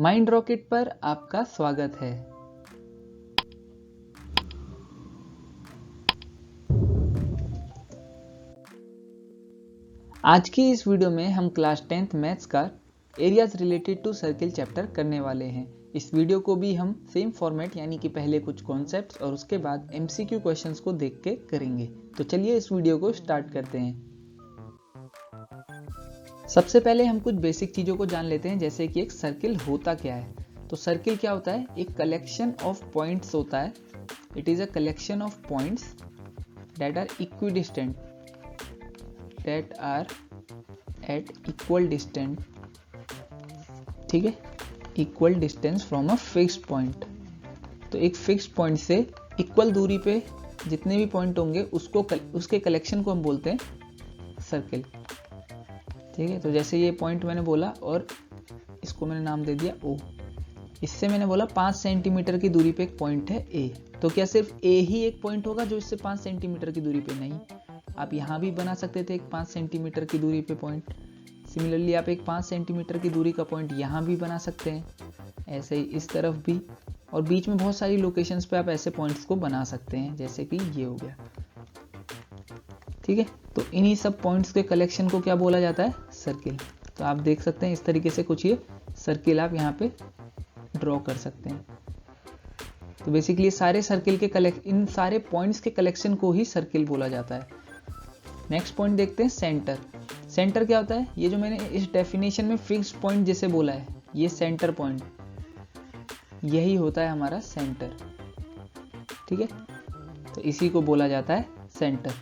Mind rocket पर आपका स्वागत है। आज की इस वीडियो में हम क्लास 10th मैथ्स का areas related to circle chapter करने वाले हैं। इस वीडियो को भी हम सेम फॉर्मेट यानी कि पहले कुछ कॉन्सेप्ट्स और उसके बाद एमसीक्यू क्वेश्चंस को देख के करेंगे। तो चलिए इस वीडियो को स्टार्ट करते हैं। सबसे पहले हम कुछ बेसिक चीज़ों को जान लेते हैं, जैसे कि एक सर्किल होता क्या है। तो सर्किल क्या होता है? एक कलेक्शन ऑफ पॉइंट्स होता है। It is a collection of points that are equidistant, that are at equal distance, ठीक है, equal distance from a fixed point. तो एक फिक्स्ड पॉइंट से इक्वल दूरी पे जितने भी पॉइंट होंगे उसके कलेक्शन को हम बोलते हैं सर्किल, ठीक है। तो जैसे ये पॉइंट मैंने बोला और इसको मैंने नाम दे दिया O। इससे मैंने बोला 5 सेंटीमीटर की दूरी पे एक पॉइंट है A। तो क्या सिर्फ A ही एक पॉइंट होगा जो इससे 5 सेंटीमीटर की दूरी पे? नहीं, आप यहाँ भी बना सकते थे एक 5 सेंटीमीटर की दूरी पे पॉइंट। सिमिलरली आप एक 5 सेंटीमीटर की दूरी का पॉइंट यहाँ भी बना सकते हैं, ऐसे ही इस तरफ भी, और बीच में बहुत सारी लोकेशंस पे आप ऐसे पॉइंट्स को बना सकते हैं, जैसे कि ये हो गया, ठीक है। तो इन्हीं सब पॉइंट्स के कलेक्शन को क्या बोला जाता है? सर्किल। तो आप देख सकते हैं इस तरीके से कुछ ये सर्किल आप यहाँ पे ड्रॉ कर सकते हैं। तो बेसिकली सारे सर्किल के इन सारे पॉइंट्स के कलेक्शन को ही सर्किल बोला जाता है। नेक्स्ट पॉइंट देखते हैं, सेंटर। सेंटर क्या होता है? ये जो मैंने इस डेफिनेशन में फिक्स्ड पॉइंट जैसे बोला है, ये सेंटर पॉइंट, यही होता है हमारा सेंटर, ठीक है। तो इसी को बोला जाता है सेंटर।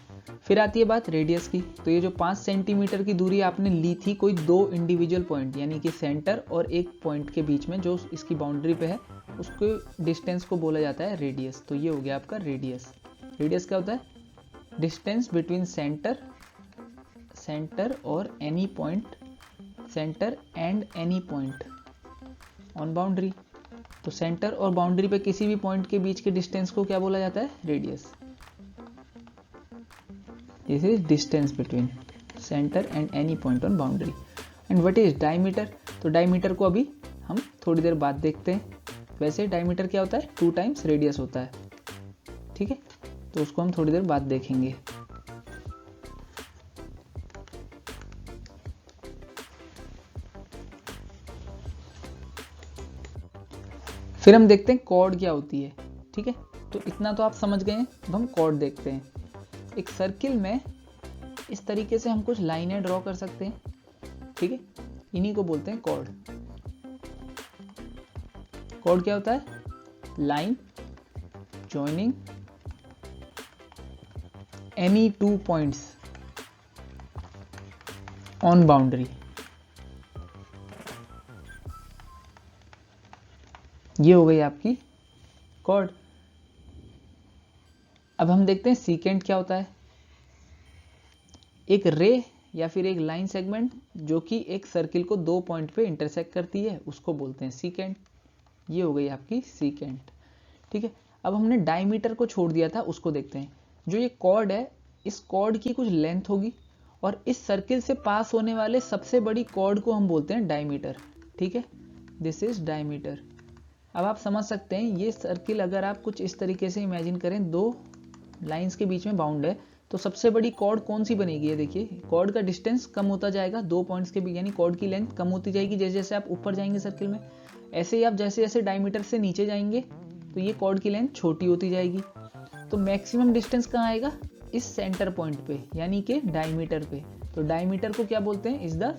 फिर आती है बात रेडियस की। तो ये जो 5 सेंटीमीटर की दूरी आपने ली थी कोई दो इंडिविजुअल पॉइंट यानी कि सेंटर और एक पॉइंट के बीच में जो इसकी बाउंड्री पे है, उसको डिस्टेंस को बोला जाता है रेडियस। तो ये हो गया आपका रेडियस। रेडियस क्या होता है? डिस्टेंस बिटवीन सेंटर और any point, centre and any point on boundary. तो सेंटर और बाउंड्री पे किसी भी पॉइंट के बीच के डिस्टेंस को क्या बोला जाता है? Radius. This is distance between center and any point on boundary. And what is diameter? तो डायमीटर को अभी हम थोड़ी देर बाद देखते हैं। वैसे डायमीटर क्या होता है? 2 टाइम्स रेडियस होता है, ठीक है। तो उसको हम थोड़ी देर बाद देखेंगे। फिर हम देखते हैं कॉर्ड क्या होती है, ठीक है। तो इतना तो आप समझ गए हैं। अब हम कॉर्ड देखते हैं। एक सर्किल में इस तरीके से हम कुछ लाइनें ड्रॉ कर सकते हैं, ठीक है। इन्हीं को बोलते हैं कॉर्ड। कॉर्ड क्या होता है? Line joining any 2 points on boundary. ये हो गई आपकी कॉर्ड। अब हम देखते हैं सीकेंट क्या होता है। एक रे या फिर एक लाइन सेगमेंट जो कि एक सर्किल को 2 पॉइंट पे इंटरसेक्ट करती है, उसको बोलते हैं सीकेंट। ये हो गई आपकी सीकेंट, ठीक है। अब हमने डायमीटर को छोड़ दिया था, उसको देखते हैं। जो ये कॉर्ड है, इस कॉर्ड की कुछ लेंथ होगी और इस सर्किल से पास होने वाले सबसे बड़ी कॉर्ड को हम बोलते हैं डायमीटर, ठीक है। This is diameter. अब आप समझ सकते हैं ये सर्किल अगर आप कुछ इस तरीके से इमेजिन करें, 2 लाइंस के बीच में बाउंड है, तो सबसे बड़ी कॉर्ड कौन सी बनेगी? ये देखिए, कॉर्ड का डिस्टेंस कम होता जाएगा 2 पॉइंट्स के बीच, यानी कॉर्ड की लेंथ कम होती जाएगी जैसे जैसे आप ऊपर जाएंगे सर्किल में। ऐसे ही आप जैसे जैसे डायमीटर से नीचे जाएंगे तो ये कॉर्ड की लेंथ छोटी होती जाएगी। तो मैक्सिमम डिस्टेंस कहाँ आएगा? इस सेंटर पॉइंट पे, यानी कि डायमीटर पे। तो डायमीटर को क्या बोलते हैं? Is the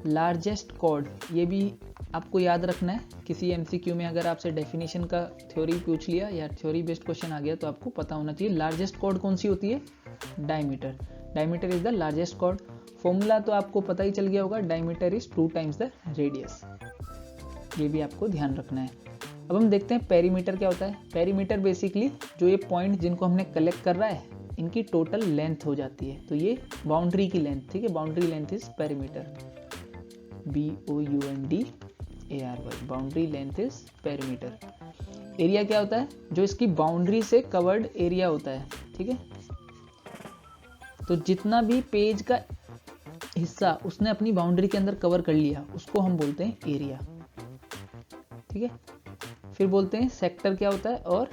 largest chord. ये भी आपको याद रखना है। किसी एमसीक्यू में अगर आपसे डेफिनेशन का थ्योरी पूछ लिया या थ्योरी बेस्ड क्वेश्चन आ गया तो आपको पता होना चाहिए लार्जेस्ट कॉर्ड कौन सी होती है? Diameter. Diameter is the largest chord. Formula तो आपको पता ही चल गया होगा, diameter is 2 times the radius. ये भी आपको ध्यान रखना है। अब हम देखते हैं पेरीमीटर क्या होता है। पेरीमीटर बेसिकली जो ये पॉइंट जिनको हमने कलेक्ट कर रहा है, इनकी टोटल लेंथ हो जाती है। तो ये बाउंड्री की लेंथ, ठीक है। Boundary length is perimeter, BOUNDARY। Boundary length is perimeter. Area क्या होता है? जो इसकी बाउंड्री से कवर्ड एरिया होता है, ठीक है। तो जितना भी पेज का हिस्सा उसने अपनी बाउंड्री के अंदर कवर कर लिया, उसको हम बोलते हैं एरिया। ठीक है। फिर बोलते हैं सेक्टर क्या होता है और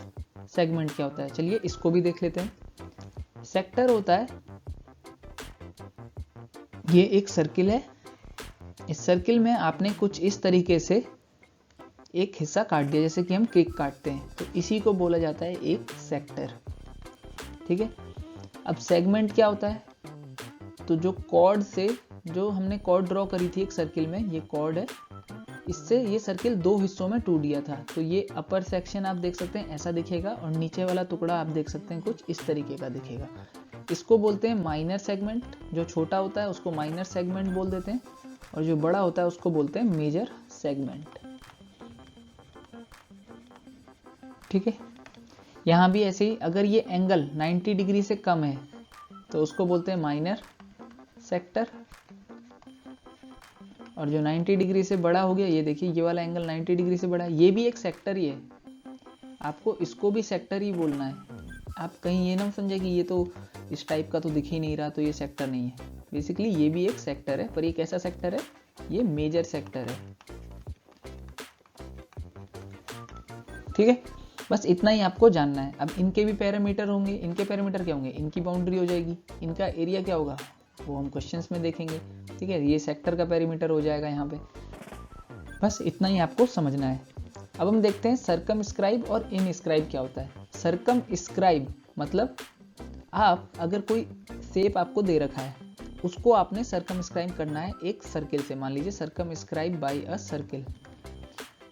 सेगमेंट क्या होता है। चलिए इसको भी देख लेते हैं। सेक्टर होता है, ये एक सर्किल है, इस सर्किल में आपने कुछ इस तरीके से एक हिस्सा काट दिया, जैसे कि हम केक काटते हैं, तो इसी को बोला जाता है एक सेक्टर। ठीक है। अब सेगमेंट क्या होता है, तो जो कॉर्ड से, जो हमने कॉर्ड ड्रॉ करी थी एक सर्किल में, ये कॉर्ड है, इससे ये सर्किल दो हिस्सों में टूट गया था, तो ये अपर सेक्शन आप देख सकते हैं ऐसा दिखेगा, और नीचे वाला टुकड़ा आप देख सकते हैं कुछ इस तरीके का दिखेगा। इसको बोलते हैं माइनर सेगमेंट। जो छोटा होता है उसको माइनर सेगमेंट बोल देते हैं, और जो बड़ा होता है उसको बोलते हैं मेजर सेगमेंट। ठीक है। यहाँ भी ऐसे ही, अगर ये एंगल 90 डिग्री से कम है तो उसको बोलते हैं माइनर सेक्टर, और जो 90 डिग्री से बड़ा हो गया, ये देखिए ये वाला एंगल 90 डिग्री से बड़ा है, ये भी एक सेक्टर ही है, आपको इसको भी सेक्टर ही बोलना है। आप कहीं ये ना समझे कि ये तो इस टाइप का तो दिख ही नहीं रहा तो ये सेक्टर नहीं है। बेसिकली ये भी एक सेक्टर है, पर ये कैसा सेक्टर है, ये मेजर सेक्टर है। ठीक है, बस इतना ही आपको जानना है। अब इनके भी पैरामीटर होंगे, इनके पैरामीटर क्या होंगे, इनकी बाउंड्री हो जाएगी, इनका एरिया क्या होगा वो हम क्वेश्चंस में देखेंगे। ठीक है, ये सेक्टर का पैरामीटर हो जाएगा यहाँ पे। बस इतना ही आपको समझना है। अब हम देखते हैं सर्कमस्क्राइब और इनस्क्राइब क्या होता है। सर्कमस्क्राइब मतलब आप अगर कोई शेप आपको दे रखा है, उसको आपने सर्कमस्क्राइब करना है एक सर्किल से। मान लीजिए सर्कमस्क्राइब बाय अ सर्किल।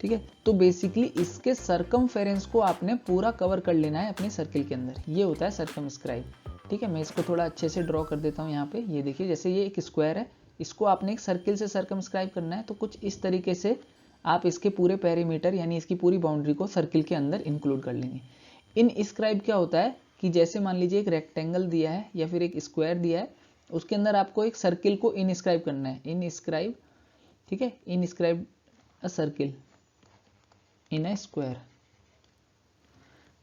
ठीक है, तो बेसिकली इसके सर्कमफेरेंस को आपने पूरा कवर कर लेना है अपने सर्किल के अंदर, ये होता है सर्कमस्क्राइब। ठीक है, मैं इसको थोड़ा अच्छे से ड्रॉ कर देता हूँ यहाँ पे। ये देखिए, जैसे ये एक स्क्वायर है, इसको आपने एक सर्किल से सर्कमस्क्राइब करना है, तो कुछ इस तरीके से आप इसके पूरे पेरीमीटर यानी इसकी पूरी बाउंड्री को सर्किल के अंदर इंक्लूड कर लेंगे। इनस्क्राइब क्या होता है कि जैसे मान लीजिए एक रेक्टेंगल दिया है या फिर एक स्क्वायर दिया है, उसके अंदर आपको एक सर्किल को इनस्क्राइब करना है। इनस्क्राइब, ठीक है, inscribe a circle in a square.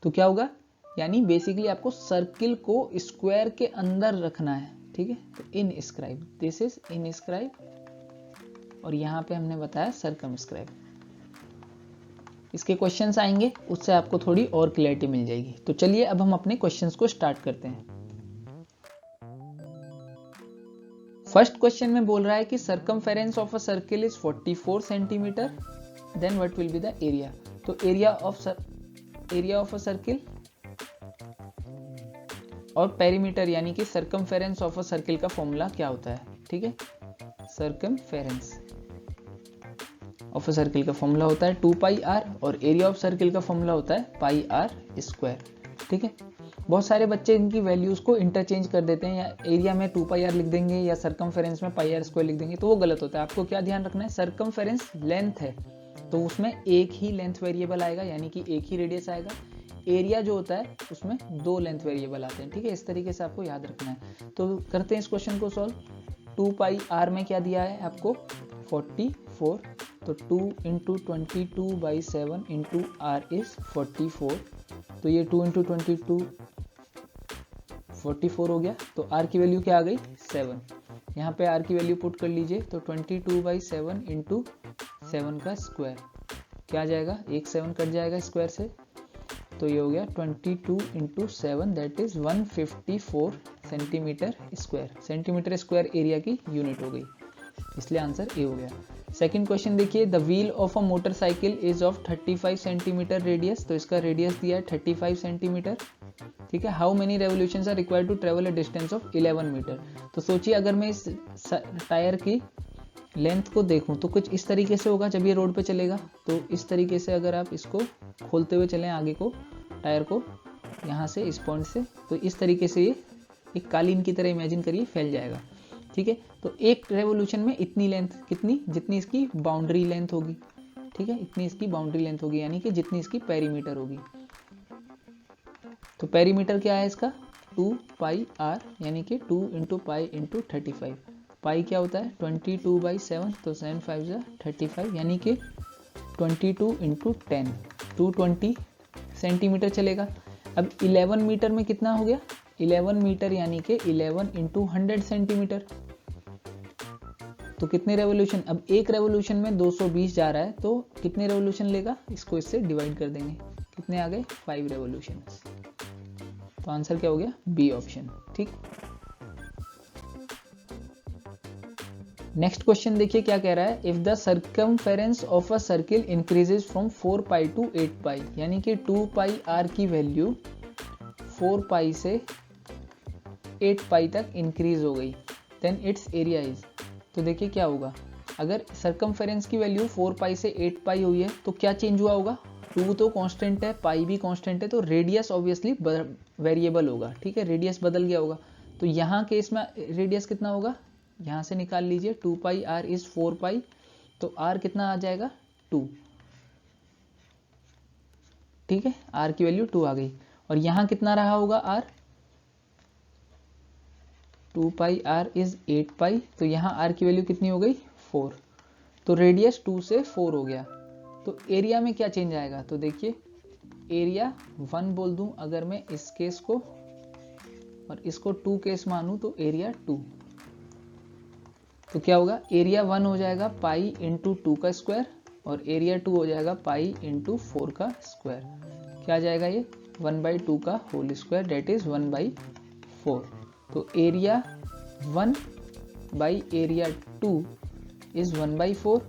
तो क्या होगा, यानी बेसिकली आपको सर्किल को स्क्वायर के अंदर रखना है। ठीक है, तो इनस्क्राइब, दिस इज इनस्क्राइब, और यहाँ पे हमने बताया सर्कमस्क्राइब। इसके क्वेश्चंस आएंगे, उससे आपको थोड़ी और क्लैरिटी मिल जाएगी। तो चलिए अब हम अपने क्वेश्चंस को स्टार्ट करते हैं। फर्स्ट क्वेश्चन में बोल रहा है कि circumference of a circle is 44 centimetre, then what will be the area. तो एरिया ऑफ अ सर्किल और पेरीमीटर यानी कि सर्कमफेरेंस ऑफ अ सर्किल का फॉर्मूला क्या होता है। ठीक है, सर्कमफेरेंस ऑफ अ सर्किल का फॉर्मूला होता है 2 पाई आर, और एरिया ऑफ सर्किल का फॉर्मूला होता है पाई आर स्क्वायर। ठीक है, बहुत सारे बच्चे इनकी वैल्यूज को इंटरचेंज कर देते हैं, या एरिया में 2 पाई आर लिख देंगे या सर्कमफेरेंस में पाई आर स्क्वायर लिख देंगे, तो वो गलत होता है। आपको क्या ध्यान रखना है, सर्कमफेरेंस लेंथ है तो उसमें एक ही लेंथ वेरिएबल आएगा, यानी कि एक ही रेडियस आएगा। एरिया जो होता है उसमें दो लेंथ वेरिएबल आते हैं। ठीक है, इस तरीके से आपको याद रखना है। तो करते हैं इस क्वेश्चन को सॉल्व। 2 पाई आर में क्या दिया है आपको 44, तो 2 इंटू 22/7 इंटू आर इज 44, तो ये 2 इंटू 22 44 हो गया। तो आर की वैल्यू क्या आ गई 7, यहाँ पे आर की वैल्यू पुट कर लीजिए, तो 22/7 इंटू 7 का स्क्वायर क्या आ जाएगा, एक 7 कट जाएगा स्क्वायर से, तो ये हो गया 22 into 7 that is 154 centimetre square. Centimetre square area की यूनिट हो गई, इसलिए आंसर ए हो गया। सेकंड क्वेश्चन देखिए, the wheel of a motorcycle is of 35 centimetre radius, तो इसका रेडियस दिया है 35 सेंटीमीटर। ठीक है, how many revolutions are required to travel a distance of 11 metre. तो सोचिए अगर मैं इस टायर की लेंथ को देखूं तो कुछ इस तरीके से होगा जब ये रोड पे चलेगा। तो इस तरीके से अगर आप इसको खोलते हुए चलें आगे को, टायर को यहाँ से इस पॉइंट से, तो इस तरीके से ये एक कालीन की तरह इमेजिन करिए फैल जाएगा। ठीक है, तो एक रेवोल्यूशन में इतनी लेंथ, कितनी, जितनी इसकी बाउंड्री लेंथ होगी। ठीक है, इतनी इसकी बाउंड्री लेंथ होगी, यानी कि जितनी इसकी पेरीमीटर होगी। तो पेरीमीटर क्या है इसका 2 पाई आर, यानी कि 2 इंटू पाई इंटू 35। पाई क्या होता है 22/7, तो 7 5 35, यानी कि 22 इंटू 10, 220 सेंटीमीटर चलेगा। अब 11 मीटर में कितना हो गया, 11 मीटर यानी कि 11 इंटू 100 सेंटीमीटर। तो कितने रेवोल्यूशन, अब एक रेवोल्यूशन में 220 जा रहा है तो कितने रेवोल्यूशन लेगा, इसको इससे डिवाइड कर देंगे, कितने आ गए 5 रेवोल्यूशन। तो आंसर क्या हो गया, बी ऑप्शन। ठीक, नेक्स्ट क्वेश्चन देखिए क्या कह रहा है, if the circumference of a circle increases from 4 pi to 8 pi, यानी कि 2 पाई आर की वैल्यू 4 पाई से 8 पाई तक इंक्रीज हो गई, देन इट्स एरिया इज। तो देखिए क्या होगा, अगर सर्कमफेरेंस की वैल्यू 4 पाई से 8 पाई हुई है तो क्या चेंज हुआ होगा, 2 तो कांस्टेंट है, पाई भी कांस्टेंट है, तो रेडियस ऑब्वियसली वेरिएबल होगा। ठीक है, रेडियस बदल गया होगा। तो यहाँ केस में रेडियस कितना होगा, यहाँ से निकाल लीजिए, 2 पाई आर इज 4 पाई, तो आर कितना आ जाएगा 2। ठीक है, आर की वैल्यू 2 आ गई, और यहाँ कितना रहा होगा आर, 2 पाई आर इज 8 पाई, तो यहाँ आर की वैल्यू कितनी हो गई 4, तो रेडियस 2 से 4 हो गया। तो एरिया में क्या चेंज आएगा, तो देखिए एरिया 1 बोल दूं अगर मैं इस केस को, और इसको 2 केस मानूं तो एरिया 2, तो क्या होगा, एरिया 1 हो जाएगा पाई इंटू 2 का स्क्वायर, और एरिया 2 हो जाएगा पाई इंटू 4 का स्क्वायर। क्या आ जाएगा ये 1/2 का होल स्क्वायर, डेट इज 1/4। तो एरिया 1 बाई एरिया 2 इज 1/4।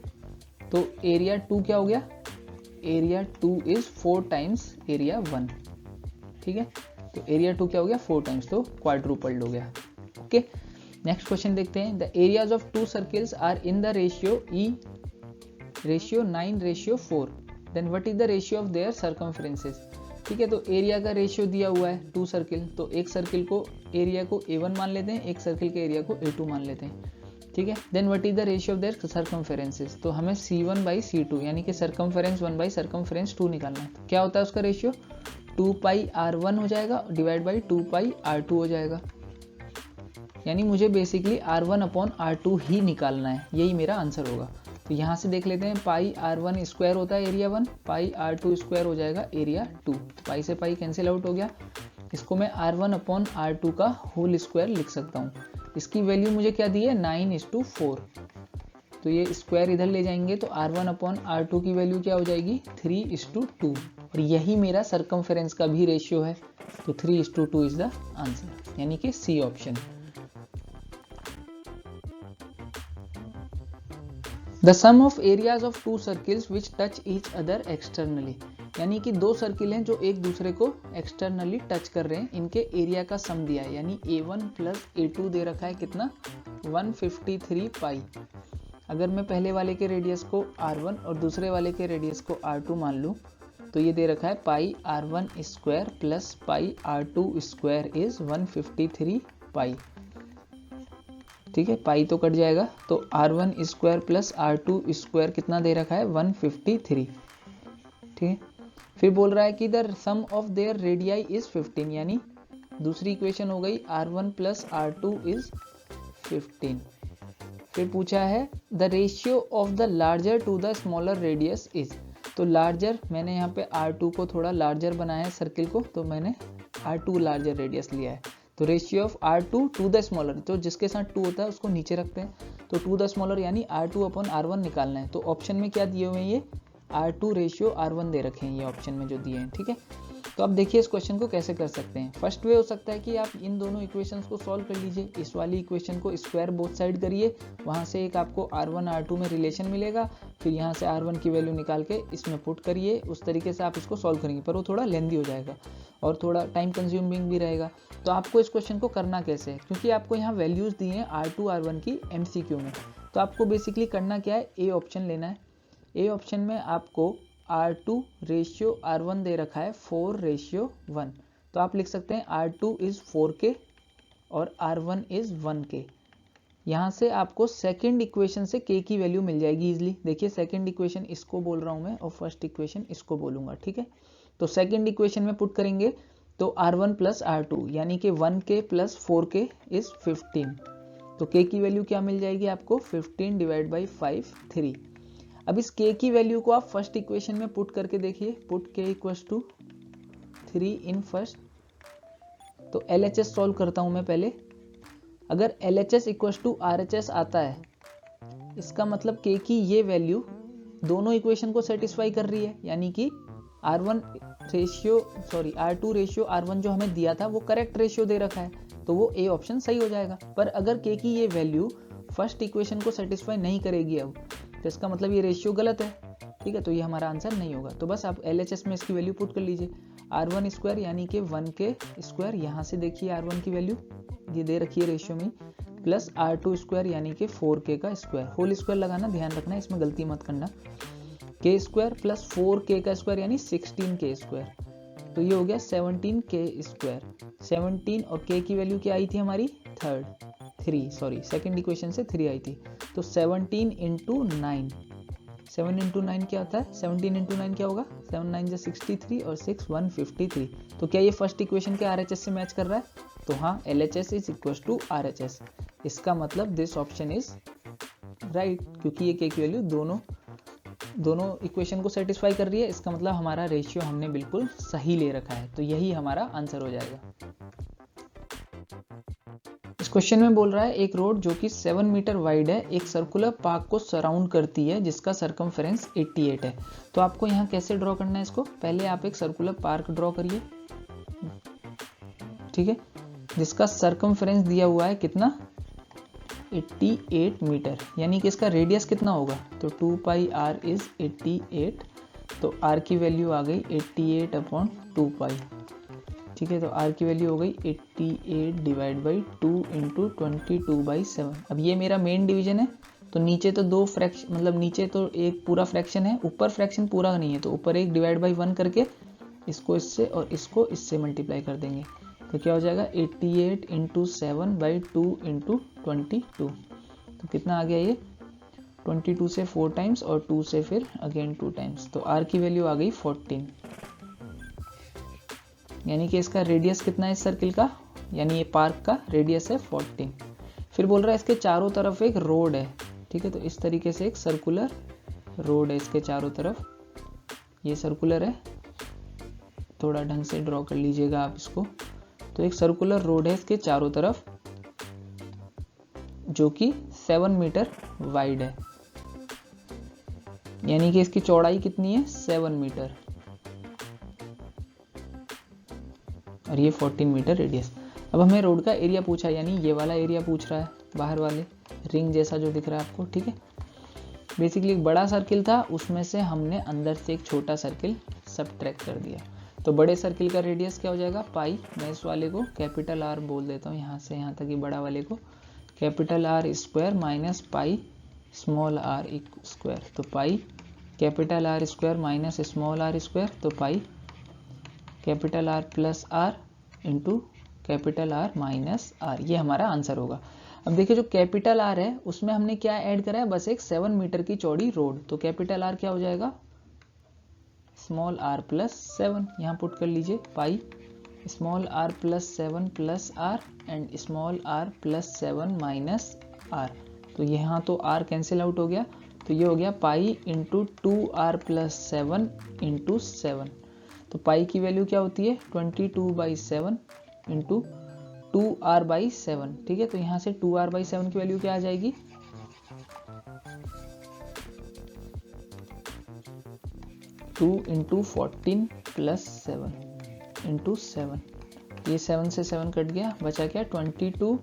तो एरिया 2 क्या हो गया, एरिया 2 इज 4 टाइम्स एरिया 1। ठीक है, तो एरिया 2 क्या हो गया 4 टाइम्स, तो क्वाड्रुपल्ड हो गया। ओके, नेक्स्ट क्वेश्चन देखते हैं, the areas of 2 circles are in the ratio 9:4, then what is the ratio of their circumferences. ठीक है, तो एरिया का रेशियो दिया हुआ है 2 सर्किल, तो एक सर्किल को एरिया को A1 मान लेते हैं, एक सर्किल के एरिया को A2 मान लेते हैं। ठीक है, then what is the ratio of their circumferences, तो हमें C1/C2 यानी कि सर्कमफेरेंस 1/सर्कमफेरेंस 2 निकालना है। तो क्या होता है उसका रेशियो, 2 पाई R1 हो जाएगा डिवाइड बाई 2 पाई R2 हो जाएगा, यानी मुझे बेसिकली R1/R2 ही निकालना है, यही मेरा आंसर होगा। तो यहाँ से देख लेते हैं, पाई R1 स्क्वायर होता है एरिया 1, पाई R2 स्क्वायर हो जाएगा एरिया 2, तो पाई से पाई कैंसिल आउट हो गया। इसको मैं R1/R2 का होल स्क्वायर लिख सकता हूँ। इसकी वैल्यू मुझे क्या दी है 9:4, तो ये स्क्वायर इधर ले जाएंगे तो R1/R2 की वैल्यू क्या हो जाएगी 3:2, और यही मेरा सर्कमफेरेंस का भी रेशियो है, तो 3:2 इज द आंसर, यानी कि C option. The sum of areas of 2 circles which touch each other externally, यानी कि 2 सर्किल हैं जो एक दूसरे को एक्सटर्नली टच कर रहे हैं, इनके एरिया का सम दिया है, यानी A1 प्लस A2 दे रखा है कितना 153 पाई। अगर मैं पहले वाले के रेडियस को R1 और दूसरे वाले के रेडियस को R2 मान लूँ, तो ये दे रखा है पाई R1 square plus pi R2 square is 153 पाई। ठीक है, पाई तो कट जाएगा, तो R1 square plus R2 square कितना दे रखा है 153। ठीक है, फिर बोल रहा है कि the sum of their radii is 15, यानी दूसरी इक्वेशन हो गई R1 प्लस R2 इज 15। फिर पूछा है the ratio of the larger to the smaller radius is, तो लार्जर मैंने यहाँ पे R2 को थोड़ा लार्जर बनाया है सर्किल को, तो मैंने R2 लार्जर रेडियस लिया है। तो ratio of R2 to the smaller, तो जिसके साथ 2 होता है उसको नीचे रखते हैं, तो टू द स्मॉलर यानी R2/R1 निकालना है। तो ऑप्शन में क्या दिए हुए हैं, ये R2 रेशियो R1 दे रखे हैं, ये ऑप्शन में जो दिए हैं। ठीक है, तो अब देखिए इस क्वेश्चन को कैसे कर सकते हैं। फर्स्ट वे हो सकता है कि आप इन दोनों इक्वेशंस को सॉल्व कर लीजिए, इस वाली इक्वेशन को स्क्वायर बोथ साइड करिए, वहाँ से एक आपको R1 R2 में रिलेशन मिलेगा, फिर यहाँ से R1 की वैल्यू निकाल के इसमें पुट करिए, उस तरीके से आप इसको सॉल्व करेंगे, पर वो थोड़ा लेंदी हो जाएगा और थोड़ा टाइम कंज्यूमिंग भी रहेगा। तो आपको इस क्वेश्चन को करना कैसे है, क्योंकि आपको यहाँ वैल्यूज़ दी हैं R2 R1 की MCQ में, तो आपको बेसिकली करना क्या है, ए ऑप्शन लेना है। ए ऑप्शन में आपको R2 रेशियो R1 दे रखा है 4:1, तो आप लिख सकते हैं R2 इज 4K और R1 इज 1K। यहाँ से आपको सेकेंड इक्वेशन से K की वैल्यू मिल जाएगी इजीली। देखिए सेकेंड इक्वेशन इसको बोल रहा हूँ मैं और फर्स्ट इक्वेशन इसको बोलूँगा। ठीक है, तो सेकेंड इक्वेशन में पुट करेंगे तो R1 प्लस R2 यानी कि 1K प्लस 4K इज 15, तो K की वैल्यू क्या मिल जाएगी आपको 15 डिवाइड बाई 5 3। अब इस K की वैल्यू को आप फर्स्ट इक्वेशन में पुट करके देखिए, put K equals to 3 in first, तो LHS सॉल्व करता हूं मैं पहले। अगर LHS इक्वल्स टू RHS आता है इसका मतलब के की ये वैल्यू दोनों इक्वेशन को सेटिस्फाई कर रही है, यानी कि R2 रेशियो R1 जो हमें दिया था वो करेक्ट रेशियो दे रखा है, तो वो ए ऑप्शन सही हो जाएगा। पर अगर के की ये वैल्यू फर्स्ट इक्वेशन को सेटिस्फाई नहीं करेगी अब, तो इसका मतलब ये रेशियो गलत है, ठीक है, तो ये हमारा आंसर नहीं होगा। तो बस आप LHS में इसकी वैल्यू पुट कर लीजिए, R1 स्क्वायर यानी कि 1 के स्क्वायर, यहाँ से देखिए R1 की वैल्यू ये दे रखी है रेशियो में, प्लस R2 स्क्वायर यानी कि 4k का स्क्वायर, होल स्क्वायर लगाना ध्यान रखना, इसमें गलती मत करना, k स्क्वायर प्लस 4k का स्क्वायर यानी 16k स्क्वायर, तो ये हो गया 17k स्क्वायर। 17 और k की वैल्यू क्या आई थी हमारी, सेकंड इक्वेशन से 3 आई थी, तो 17 इंटू 9, 7 इंटू 9 क्या होता है, 17 इंटू 9 क्या होगा, 7 9 जा 63 और 6 153। तो क्या ये फर्स्ट इक्वेशन के RHS से मैच कर रहा है, तो हाँ, LHS is equal to RHS। इसका मतलब दिस ऑप्शन इज राइट, क्योंकि ये k की वैल्यू दोनों इक्वेशन को सेटिस्फाई कर रही है, इसका मतलब हमारा रेशियो हमने बिल्कुल सही ले रखा है, तो यही हमारा आंसर हो जाएगा। इस क्वेश्चन में बोल रहा है एक रोड जो कि 7 मीटर वाइड है एक सर्कुलर पार्क को सराउंड करती है जिसका सरकमफेरेंस 88 है। तो आपको यहाँ कैसे ड्रॉ करना है इसको, पहले आप एक सर्कुलर पार्क ड्रॉ करिए, ठीक है, जिसका सरकमफेरेंस दिया हुआ है कितना, 88 मीटर, यानी कि इसका रेडियस कितना होगा, तो 2 पाई r इज 88, तो r की वैल्यू आ गई 88/2 पाई, ठीक है, तो r की वैल्यू हो गई 88 डिवाइड बाई 2 इंटू 22/7। अब ये मेरा मेन डिवीजन है, तो नीचे तो दो फ्रैक्शन, मतलब नीचे तो एक पूरा फ्रैक्शन है, ऊपर फ्रैक्शन पूरा नहीं है, तो ऊपर एक डिवाइड बाई 1 करके इसको इससे और इसको इससे मल्टीप्लाई कर देंगे, तो क्या हो जाएगा 88 इंटू 7/2 इंटू 22, तो कितना आ गया ये, 22 से 4 टाइम्स और 2 से फिर अगेन 2 टाइम्स, तो r की वैल्यू आ गई 14, यानी कि इसका रेडियस कितना है इस सर्किल का, यानी ये पार्क का रेडियस है 14। फिर बोल रहा है इसके चारों तरफ एक रोड है, ठीक है, तो इस तरीके से एक सर्कुलर रोड है इसके चारों तरफ, ये सर्कुलर है, थोड़ा ढंग से ड्रॉ कर लीजिएगा आप इसको, तो एक सर्कुलर रोड है इसके चारों तरफ जो कि 7 मीटर वाइड है, यानी कि इसकी चौड़ाई कितनी है, 7 मीटर, और ये 14 मीटर रेडियस। अब हमें रोड का एरिया पूछा, यानी ये वाला एरिया पूछ रहा है, बाहर वाले रिंग जैसा जो दिख रहा है आपको, ठीक है। बेसिकली एक बड़ा सर्किल था, उसमें से हमने अंदर से एक छोटा सर्किल सबट्रैक्ट कर दिया, तो बड़े सर्किल का रेडियस क्या हो जाएगा, पाई, मैं इस वाले को कैपिटल R बोल देता हूँ, यहाँ से यहाँ तक ही बड़ा वाले को capital R square minus pi small r square, तो pi capital R square minus small r square, तो pi capital R plus R into capital R minus R, ये हमारा आंसर होगा। अब देखिए जो कैपिटल R है उसमें हमने क्या ऐड करा है, बस एक 7 मीटर की चौड़ी रोड, तो कैपिटल R क्या हो जाएगा, स्मॉल r प्लस 7, यहाँ पुट कर लीजिए, पाई small r plus 7 plus r and small r plus 7 minus r, तो यहाँ तो r कैंसिल आउट हो गया, तो ये हो गया pi into 2r plus 7 into 7, तो पाई की वैल्यू क्या होती है 22/7 इंटू 2r/7, ठीक है, तो यहाँ से 2r/7 की वैल्यू क्या आ जाएगी, 2 इंटू 14 प्लस 7 इंटू 7, ये 7 से 7 कट गया, बचा क्या 22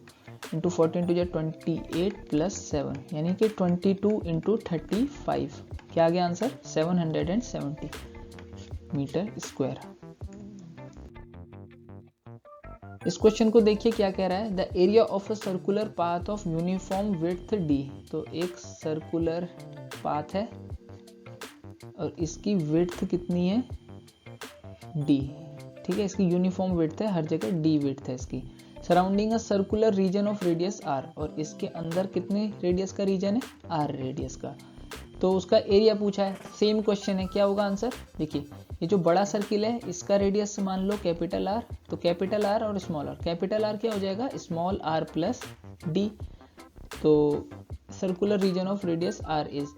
इंटू 14 टू 28 प्लस 7, यानी कि 22 इंटू 35, क्या आ गया आंसर 770 मीटर स्क्वायर। इस क्वेश्चन को देखिए क्या कह रहा है, the area of a circular path of uniform width d, तो एक सर्कुलर पाथ है और इसकी विड्थ कितनी है d, ठीक है, इसकी यूनिफॉर्म विड्थ है, हर जगह d विड्थ है इसकी, surrounding a circular region of radius r, और इसके अंदर कितने रेडियस का रीजन है, r रेडियस का, तो उसका एरिया पूछा है। सेम क्वेश्चन है, क्या होगा आंसर, देखिए ये जो बड़ा सर्किल है इसका रेडियस मान लो कैपिटल R, तो कैपिटल R और स्मॉल r, कैपिटल R क्या हो जाएगा स्मॉल r प्लस d, तो circular region of radius r is,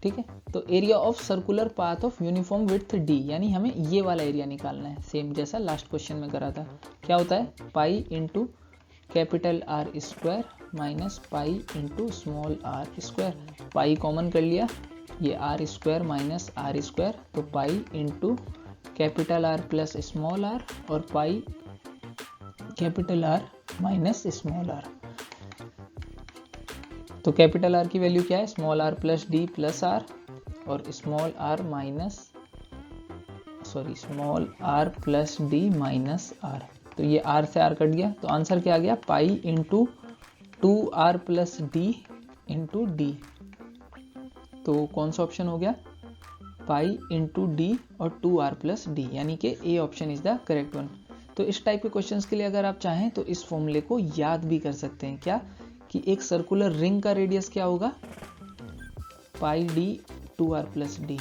ठीक है, तो area of circular path of uniform width d, यानी हमें ये वाला एरिया निकालना है, सेम जैसा लास्ट क्वेश्चन में करा था, क्या होता है pi into capital R square minus pi into small R square. Pi common कर लिया, ये R square minus R square, तो pi into capital R plus small R और pi capital R minus small R. तो capital R की value क्या है, small R plus D plus R और small R plus D minus R. तो ये are से आर कट गया, तो आंसर क्या आ गया, pi into 2r plus D into D. तो कौन सा ऑप्शन हो गया, पाई इंटू डी और 2r प्लस डी, यानी कि A option is the correct one. तो इस टाइप के क्वेश्चंस के लिए अगर आप चाहें तो इस फॉर्मूले को याद भी कर सकते हैं, क्या कि एक सर्कुलर रिंग का रेडियस क्या होगा, पाई डी 2r प्लस डी,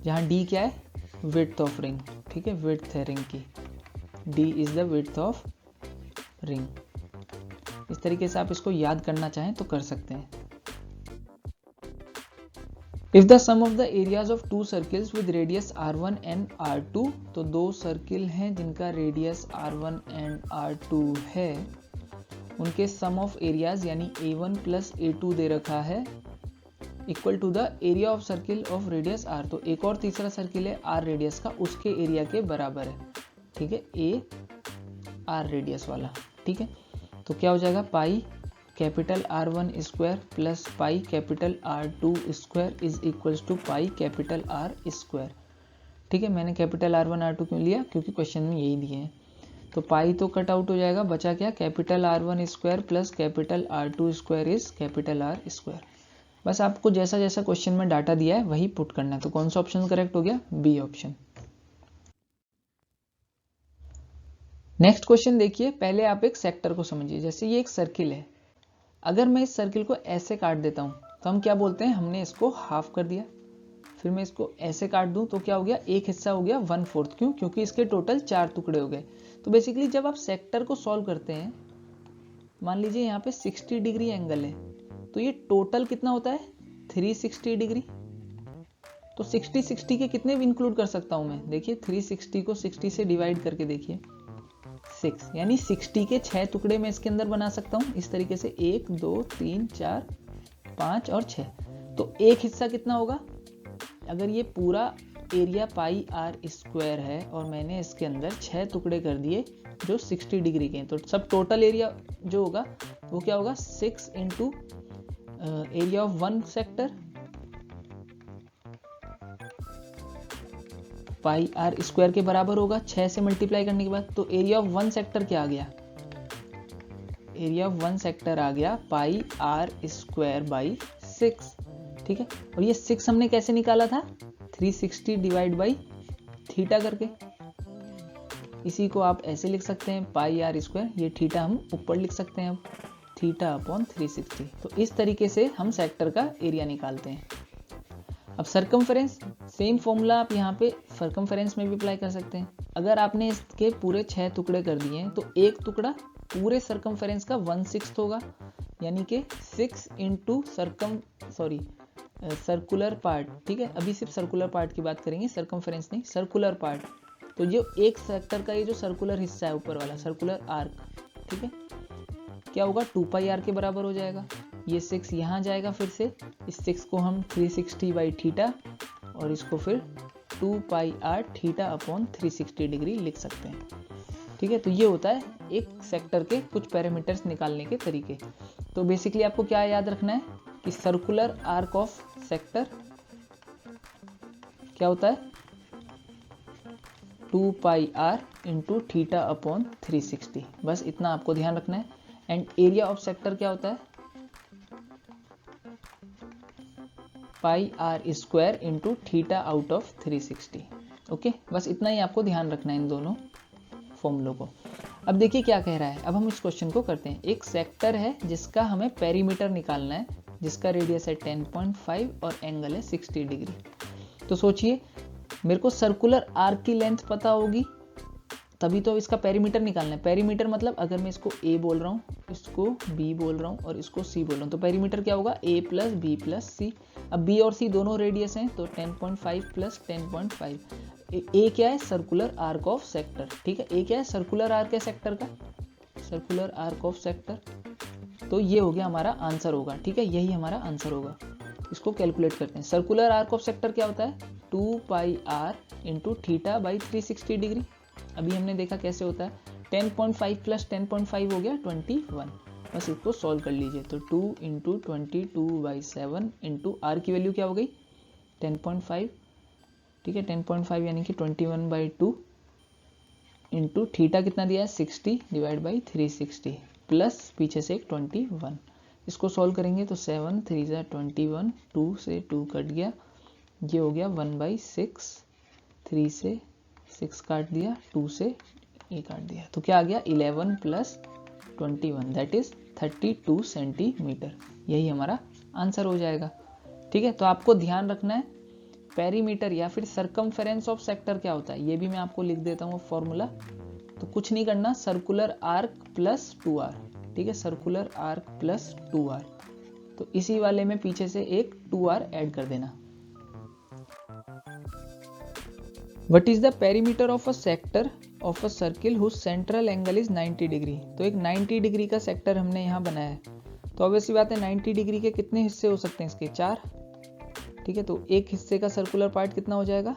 जहां डी क्या है, विड्थ ऑफ रिंग, ठीक है, विड्थ है रिंग की, D is the width of ring. इस तरीके से आप इसको याद करना चाहें तो कर सकते हैं। If the sum of the areas of two circles with radius r1 and r2, तो दो सर्किल हैं जिनका रेडियस r1 एंड r2 है, उनके सम ऑफ एरियाज यानी a1 प्लस a2 दे रखा है, equal to the area of circle of radius r। तो एक और तीसरा सर्किल है r रेडियस का, उसके एरिया के बराबर है, ठीक है, a r रेडियस वाला, ठीक है। तो क्या हो जाएगा, pi capital R1 square plus pi capital R2 square is equals to pi capital R square, ठीक है। मैंने कैपिटल R1 R2 क्यों लिया, क्योंकि क्वेश्चन में यही दिए हैं। तो पाई तो कट आउट हो जाएगा, बचा क्या, capital R1 square plus capital R2 square is capital R square. बस आपको जैसा जैसा क्वेश्चन में डाटा दिया है वही पुट करना है। तो कौन सा ऑप्शन करेक्ट हो गया, बी ऑप्शन। नेक्स्ट क्वेश्चन देखिए, पहले आप एक सेक्टर को समझिए। जैसे ये एक सर्किल है, अगर मैं इस सर्किल को ऐसे काट देता हूं तो हम क्या बोलते हैं, हमने इसको हाफ कर दिया। फिर मैं इसको ऐसे काट दूं तो क्या हो गया, एक हिस्सा हो गया 1/4। क्यों, क्योंकि इसके टोटल 4 टुकड़े हो गए। तो बेसिकली जब आप सेक्टर को सॉल्व करते हैं, मान लीजिए यहाँ पे 60 डिग्री एंगल है, तो ये टोटल कितना होता है, 360 डिग्री। तो 60 के कितने भी इंक्लूड कर सकता हूं मैं, देखिए 360 को 60 से डिवाइड करके देखिए 6, यानी 60 के 6 टुकड़े मैं इसके अंदर बना सकता हूं इस तरीके से, 1 2 3 4 5 और 6। तो एक हिस्सा कितना होगा, अगर ये पूरा एरिया पाई आर स्क्वायर है और मैंने इसके अंदर 6 टुकड़े कर दिए जो 60 डिग्री के हैं, तो सब टोटल एरिया जो होगा वो क्या होगा, 6 into area of 1 sector pi R square के बराबर होगा 6 से मल्टीप्लाई करने के बाद। तो एरिया ऑफ 1 सेक्टर क्या आ गया, एरिया ऑफ 1 सेक्टर आ गया पाई आर स्क्वायर बाई 6, ठीक है। और ये 6 हमने कैसे निकाला था, 360 डिवाइड बाई थीटा करके। इसी को आप ऐसे लिख सकते हैं, पाई आर स्क्वायर, ये थीटा हम ऊपर लिख सकते हैं, अब थीटा अपॉन 360। तो इस तरीके से हम सेक्टर का एरिया निकालते हैं। अब सर्कमफेरेंस, सेम फॉर्मूला आप यहाँ पे सर्कमफेरेंस में भी अप्लाई कर सकते हैं। अगर आपने इसके पूरे 6 टुकड़े कर दिए हैं तो एक टुकड़ा पूरे सर्कमफेरेंस का 1/6 होगा, यानी कि 6 इंटू सर्कुलर पार्ट, ठीक है। अभी सिर्फ सर्कुलर पार्ट की बात करेंगे, सर्कमफेरेंस नहीं, सर्कुलर पार्ट। तो जो एक सेक्टर का ये जो सर्कुलर हिस्सा है ऊपर वाला सर्कुलर आर्क, ठीक है, क्या होगा, 2 पाई आर के बराबर हो जाएगा। ये 6 यहाँ जाएगा, फिर से इस 6 को हम 360 बाई थीटा और इसको फिर 2 pi R theta upon 360 degree लिख सकते हैं, ठीक है। तो ये होता है एक सेक्टर के कुछ पैरामीटर्स निकालने के तरीके। तो बेसिकली आपको क्या याद रखना है कि सर्कुलर आर्क ऑफ सेक्टर क्या होता है, 2 pi R into theta upon 360, बस इतना आपको ध्यान रखना है। एंड एरिया ऑफ सेक्टर क्या होता है, pi R square into theta out of 360, okay. बस इतना ही आपको ध्यान रखना है इन दोनों फॉर्मूलों को। अब देखिए क्या कह रहा है, अब हम इस क्वेश्चन को करते हैं। एक सेक्टर है जिसका हमें पेरीमीटर निकालना है, जिसका रेडियस है 10.5 और एंगल है 60 डिग्री। तो सोचिए, मेरे को सर्कुलर आर्क की लेंथ पता होगी तभी तो इसका पेरीमीटर निकालना है। पेरीमीटर मतलब अगर मैं इसको A बोल रहा हूँ, इसको B बोल रहा हूँ और इसको C बोल रहा हूँ, तो पेरीमीटर क्या होगा, A plus B plus C। अब B और C दोनों रेडियस हैं, तो 10.5 प्लस 10.5। A क्या है, सर्कुलर आर्क ऑफ सेक्टर, ठीक है। A क्या है, सर्कुलर आर्क है सेक्टर का, सर्कुलर आर्क ऑफ सेक्टर। तो ये हो गया हमारा आंसर होगा, ठीक है, यही हमारा आंसर होगा। इसको कैलकुलेट करते हैं। सर्कुलर आर्क ऑफ सेक्टर क्या होता है, 2 pi R into theta by 360 degree. अभी हमने देखा कैसे होता है, 10.5 प्लस 10.5 हो गया 21। बस इसको सॉल्व कर लीजिए। तो 2 इंटू 22/7 इंटू आर की वैल्यू क्या हो गई 10.5, ठीक है, 10.5 यानी कि 21/2 इंटू थीटा कितना दिया है 60 डिवाइड बाई 360 प्लस पीछे से एक 21। इसको सॉल्व करेंगे तो 7 3 ज़ा 21, 2 से 2 कट गया, ये हो गया 1/6, 3 से 6 काट दिया, 2 से ए काट दिया, तो क्या आ गया 11 प्लस 21 दैट इज 32 सेंटीमीटर। यही हमारा आंसर हो जाएगा, ठीक है। तो आपको ध्यान रखना है पेरीमीटर या फिर सरकमफेरेंस ऑफ सेक्टर क्या होता है, ये भी मैं आपको लिख देता हूँ फॉर्मूला। तो कुछ नहीं करना, सर्कुलर आर्क प्लस 2r, ठीक है, सर्कुलर आर्क प्लस 2r। तो इसी वाले में पीछे से एक 2r ऐड कर देना। What is the perimeter of a sector of a circle whose central angle is 90 degree. तो एक 90 डिग्री का सेक्टर हमने यहाँ बनाया है, तो ऑब्वियसली बात है 90 डिग्री के कितने हिस्से हो सकते हैं, इसके 4, ठीक है। तो एक हिस्से का सर्कुलर पार्ट कितना हो जाएगा,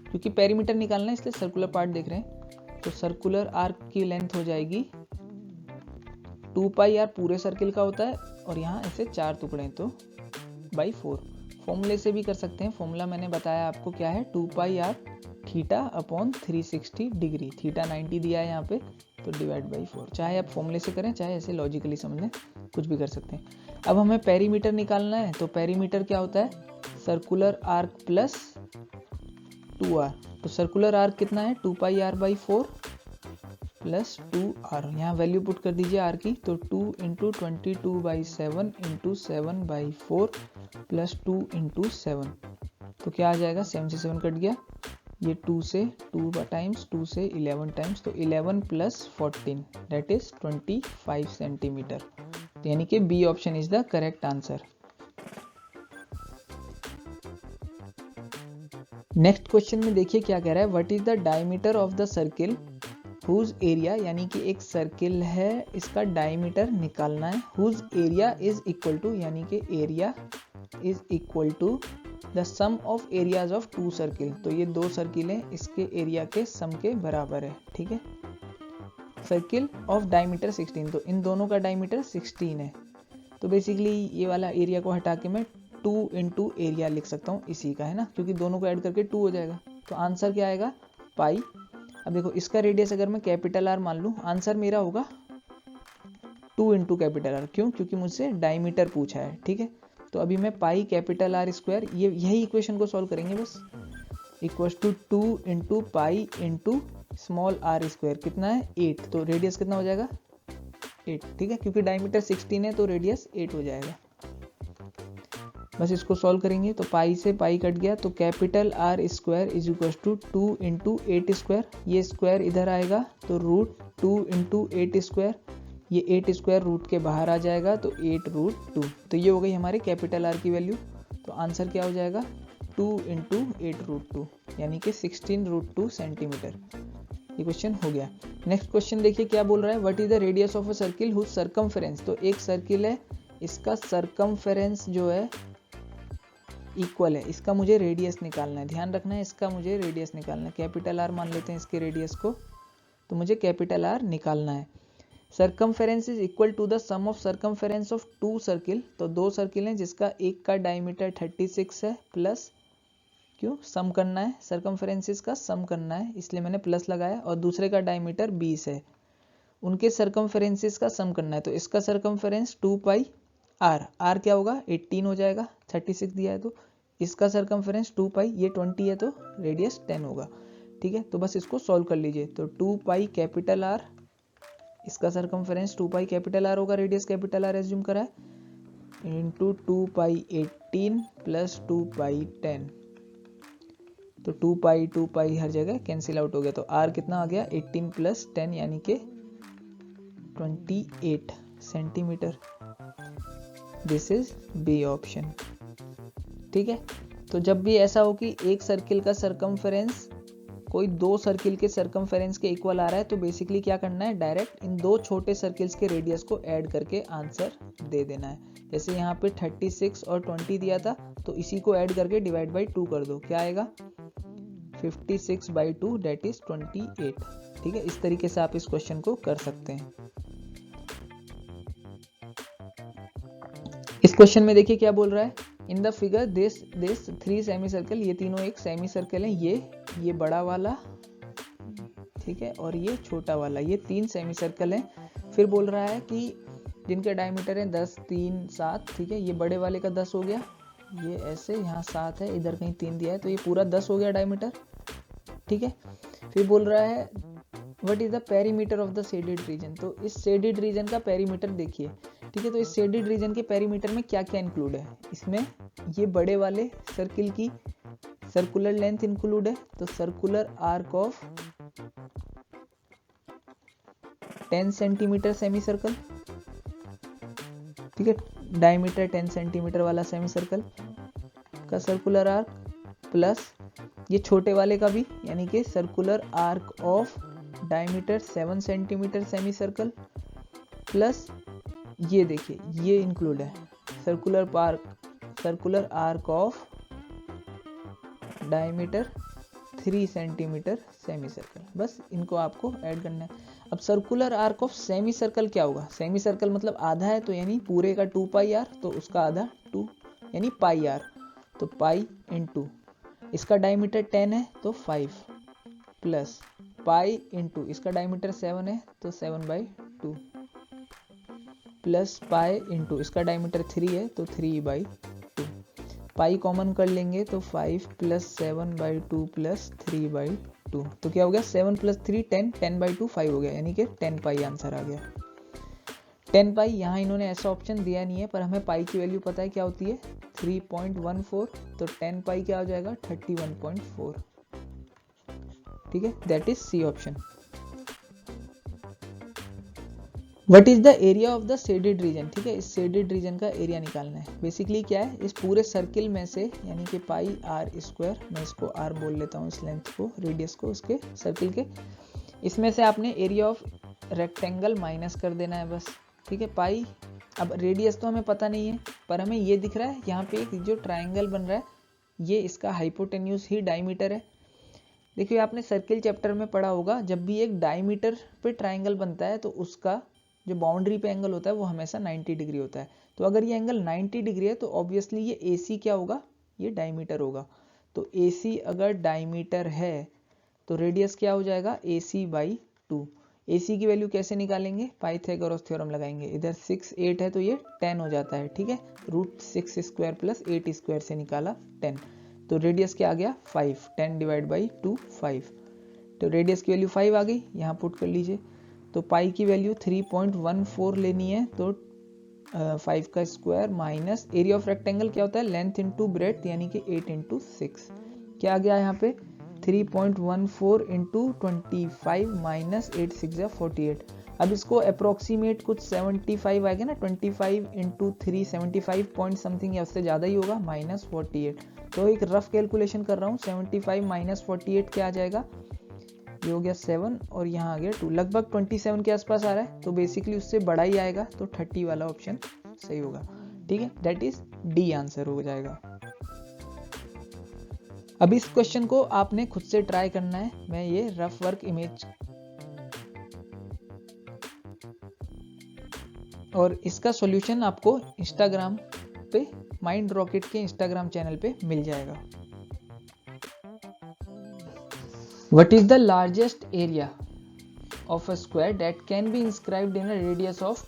क्योंकि पेरीमीटर निकालना है इसलिए सर्कुलर पार्ट देख रहे हैं। तो सर्कुलर आर्क की लेंथ हो जाएगी 2 पाई आर, पूरे सर्किल का होता है, और यहाँ ऐसे 4 टुकड़े हैं तो बाई 4। फॉर्मूले से भी कर सकते हैं, फॉर्मूला मैंने बताया आपको क्या है, 2 pi R theta upon 360 degree, theta 90 दिया है यहाँ पे, तो डिवाइड बाई 4। चाहे आप फॉर्मूले से करें चाहे ऐसे लॉजिकली समझें, कुछ भी कर सकते हैं। अब हमें पेरीमीटर निकालना है, तो पेरीमीटर क्या होता है, सर्कुलर आर्क प्लस 2r। तो सर्कुलर आर्क कितना है 2 pi R by 4 plus 2r, यहाँ वैल्यू पुट कर दीजिए r की, तो 2 इंटू 22/7 इंटू 7/4 प्लस 2 इंटू 7, तो क्या आ जाएगा 7 से 7 कट गया, ये 2 से 2 टाइम्स 2 से 11 टाइम्स, तो 11 प्लस 14 दैट इज 25 सेंटीमीटर। यानी कि B option is the correct answer. Next question में देखिए क्या कह रहा है, what is the diameter of the circle whose area, यानी कि एक सर्किल है इसका डायमीटर निकालना है, whose area is equal to, यानी कि area is equal to the sum of areas of 2 circle. तो ये 2 सर्किलें इसके एरिया के सम के बराबर है, ठीक है। सर्किल ऑफ डायमीटर 16, तो इन दोनों का डायमीटर 16 है, तो बेसिकली ये वाला एरिया को हटा के मैं 2 इंटू एरिया लिख सकता हूँ इसी का, है ना, क्योंकि दोनों को ऐड करके 2 हो जाएगा। तो आंसर क्या आएगा पाई। अब देखो इसका रेडियस अगर मैं कैपिटल आर मान लूँ, आंसर मेरा होगा 2 इंटू कैपिटल आर, क्यों, क्योंकि मुझसे डायमीटर पूछा है, ठीक है। तो अभी मैं पाई कैपिटल आर स्क्वायर, ये यही इक्वेशन को सॉल्व करेंगे बस, equals to 2 into pi into small R square, कितना है 8, तो रेडियस कितना हो जाएगा 8, ठीक है, क्योंकि डायमीटर 16 है तो रेडियस 8 हो जाएगा। बस इसको सॉल्व करेंगे तो पाई से पाई कट गया, तो capital R square is equal to 2 into 8 square, ये स्क्वायर इधर आएगा तो रूट 2 इंटू 8 स्क्वायर, ये 8 स्क्वायर रूट के बाहर आ जाएगा तो 8√2, तो ये हो गई हमारे कैपिटल आर की वैल्यू। तो आंसर क्या हो जाएगा 2 इंटू 8√2, यानी कि 16√2 सेंटीमीटर। ये क्वेश्चन हो गया। नेक्स्ट क्वेश्चन देखिए क्या बोल रहा है, what is the radius of a circle whose circumference. तो एक सर्किल है, इसका सरकमफेरेंस जो है इक्वल है, इसका मुझे रेडियस निकालना है, ध्यान रखना है, इसका मुझे रेडियस निकालना है। कैपिटल आर मान लेते हैं इसके रेडियस को, तो मुझे कैपिटल आर निकालना है। Circumference is equal to the sum of circumference of 2 circle, तो 2 सर्किल हैं जिसका एक का डायमीटर 36 है, प्लस क्यों सम करना है, सरकमफेरेंसेस का सम करना है इसलिए मैंने प्लस लगाया, और दूसरे का डायमीटर 20 है, उनके सरकमफेरेंसेस का सम करना है। तो इसका सरकमफेरेंस 2 पाई आर, आर क्या होगा 18 हो जाएगा, 36 दिया है, तो इसका सरकमफेरेंस 2 पाई, ये 20 है तो रेडियस 10 होगा, ठीक है। तो बस इसको सॉल्व कर लीजिए, तो 2 पाई कैपिटल आर, इसका सरकमफेरेंस 2 पाई कैपिटल आर होगा, रेडियस कैपिटल आर एज्यूम करा है, इंटू 2 पाई 18 प्लस 2 पाई 10, तो 2 पाई हर जगह कैंसिल आउट हो गया, तो आर कितना आ गया 18 प्लस 10 यानी कि 28 centimetre. This is B option, ठीक है। तो जब भी ऐसा हो कि एक सर्किल का सरकमफेरेंस कोई दो सर्किल के सर्कमफेरेंस के इक्वल आ रहा है तो बेसिकली क्या करना है, डायरेक्ट इन दो छोटे सर्किल्स के रेडियस को ऐड करके आंसर दे देना है। जैसे यहाँ पे 36 और 20 दिया था तो इसी को ऐड करके डिवाइड बाई 2 कर दो, क्या आएगा 56/2 दैट इज 28। ठीक है, इस तरीके से आप इस क्वेश्चन को कर सकते हैं। इस क्वेश्चन में देखिए क्या बोल रहा है, in the figure this 3 semi circle, ये तीनों एक सेमी सर्कल है, ये बड़ा वाला, ठीक है, और ये छोटा वाला, ये 3 सेमी सर्कल है। फिर बोल रहा है कि जिनका डायमीटर है 10, 3, 7, ठीक है, ये बड़े वाले का 10 हो गया, ये ऐसे, यहाँ 7 है, इधर कहीं 3 दिया है, तो ये पूरा 10 हो गया डायमीटर। ठीक है, फिर बोल रहा है what is the perimeter of the shaded reason, तो इस शेडेड रीजन का पेरीमीटर देखिए। ठीक है, तो इस शेडेड रीजन के पेरीमीटर में क्या क्या इंक्लूड है, इसमें ये बड़े वाले सर्किल की सर्कुलर लेंथ इंक्लूड है, तो circular arc of 10 centimetre semi circle, ठीक है, डायमीटर 10 सेंटीमीटर वाला सेमी सर्कल का सर्कुलर आर्क, प्लस ये छोटे वाले का भी, यानी कि circular arc of diameter 7 centimetre semi circle, plus ये देखिए ये इंक्लूड है circular arc of diameter 3 centimetre semi circle. बस इनको आपको ऐड करना है। अब circular arc of semi circle क्या होगा, सेमी सर्कल मतलब आधा है, तो यानी पूरे का 2πr, तो उसका आधा 2 यानी πr, तो पाई इंटू इसका डायमीटर 10 है तो 5, प्लस पाई इंटू इसका डायमीटर 7 है तो 7/2, प्लस पाई इंटू इसका डायमीटर 3 है तो 3/2, पाई कॉमन कर लेंगे तो 5 प्लस 7/2 प्लस 3/2, तो क्या हो गया 7 प्लस 3 10, 10/2 5 हो गया, यानी कि 10 पाई आंसर आ गया। 10 पाई यहाँ इन्होंने ऐसा ऑप्शन दिया नहीं है, पर हमें पाई की वैल्यू पता है क्या होती है 3.14, तो 10 पाई क्या हो जाएगा 31.4। ठीक है, that is C option. What is the area of the shaded region, ठीक है, इस शेडेड रीजन का एरिया निकालना है। बेसिकली क्या है, इस पूरे सर्किल में से यानी कि पाई आर स्क्वायर, मैं इसको आर बोल लेता हूँ, इस लेंथ को, रेडियस को उसके सर्किल के, इसमें से आपने एरिया ऑफ रेक्टेंगल माइनस कर देना है बस। ठीक है, पाई, अब रेडियस तो हमें पता नहीं है, पर हमें ये दिख रहा है यहाँ पे एक जो ट्राइंगल बन रहा है, ये इसका हाइपोटेन्यूज ही डायमीटर है। देखिए आपने सर्किल चैप्टर में पढ़ा होगा, जब भी एक डायमीटर पे ट्राइंगल बनता है तो उसका जो बाउंड्री पे एंगल होता है वो हमेशा 90 डिग्री होता है। तो अगर ये एंगल 90 डिग्री है तो ऑब्वियसली ये AC क्या होगा, ये डायमीटर होगा। तो AC अगर डायमीटर है तो रेडियस क्या हो जाएगा AC/2। AC की वैल्यू कैसे निकालेंगे, पाइथागोरस थ्योरम लगाएंगे। इधर 6 8 है तो ये 10 हो जाता है। ठीक है, √6² + 8² से निकाला 10, तो रेडियस क्या आ गया 5, 10/2 5, तो रेडियस की वैल्यू 5 आ गई, यहाँ पुट कर लीजिए। तो पाई की वैल्यू 3.14 लेनी है, तो 5 का square minus area of rectangle क्या होता है लेंथ इंटू ब्रेड्थ, यानी कि 8 × 6, क्या आ गया यहाँ पे 3.14 × 25 माइनस 8 6 48। अब इसको अप्रोक्सीमेट कुछ 75 आएगा ना, 25 × 3 75 पॉइंट समथिंग या उससे ज़्यादा ही होगा, माइनस 48। तो एक रफ कैलकुलेशन कर रहा हूँ, 75 माइनस 48 क्या आ जाएगा, ये हो गया 7 और यहाँ आ गया 2, लगभग 27 के आसपास आ रहा है, तो बेसिकली उससे बड़ा ही आएगा, तो 30 वाला ऑप्शन सही होगा। ठीक है, दैट इज डी आंसर हो जाएगा। अब इस क्वेश्चन को आपने खुद से ट्राई करना है, मैं ये रफ वर्क इमेज और इसका सॉल्यूशन आपको इंस्टाग्राम पे माइंड रॉकेट के इंस्टाग्राम चैनल पे मिल जाएगा। What is the largest area of a square that can be inscribed in a radius of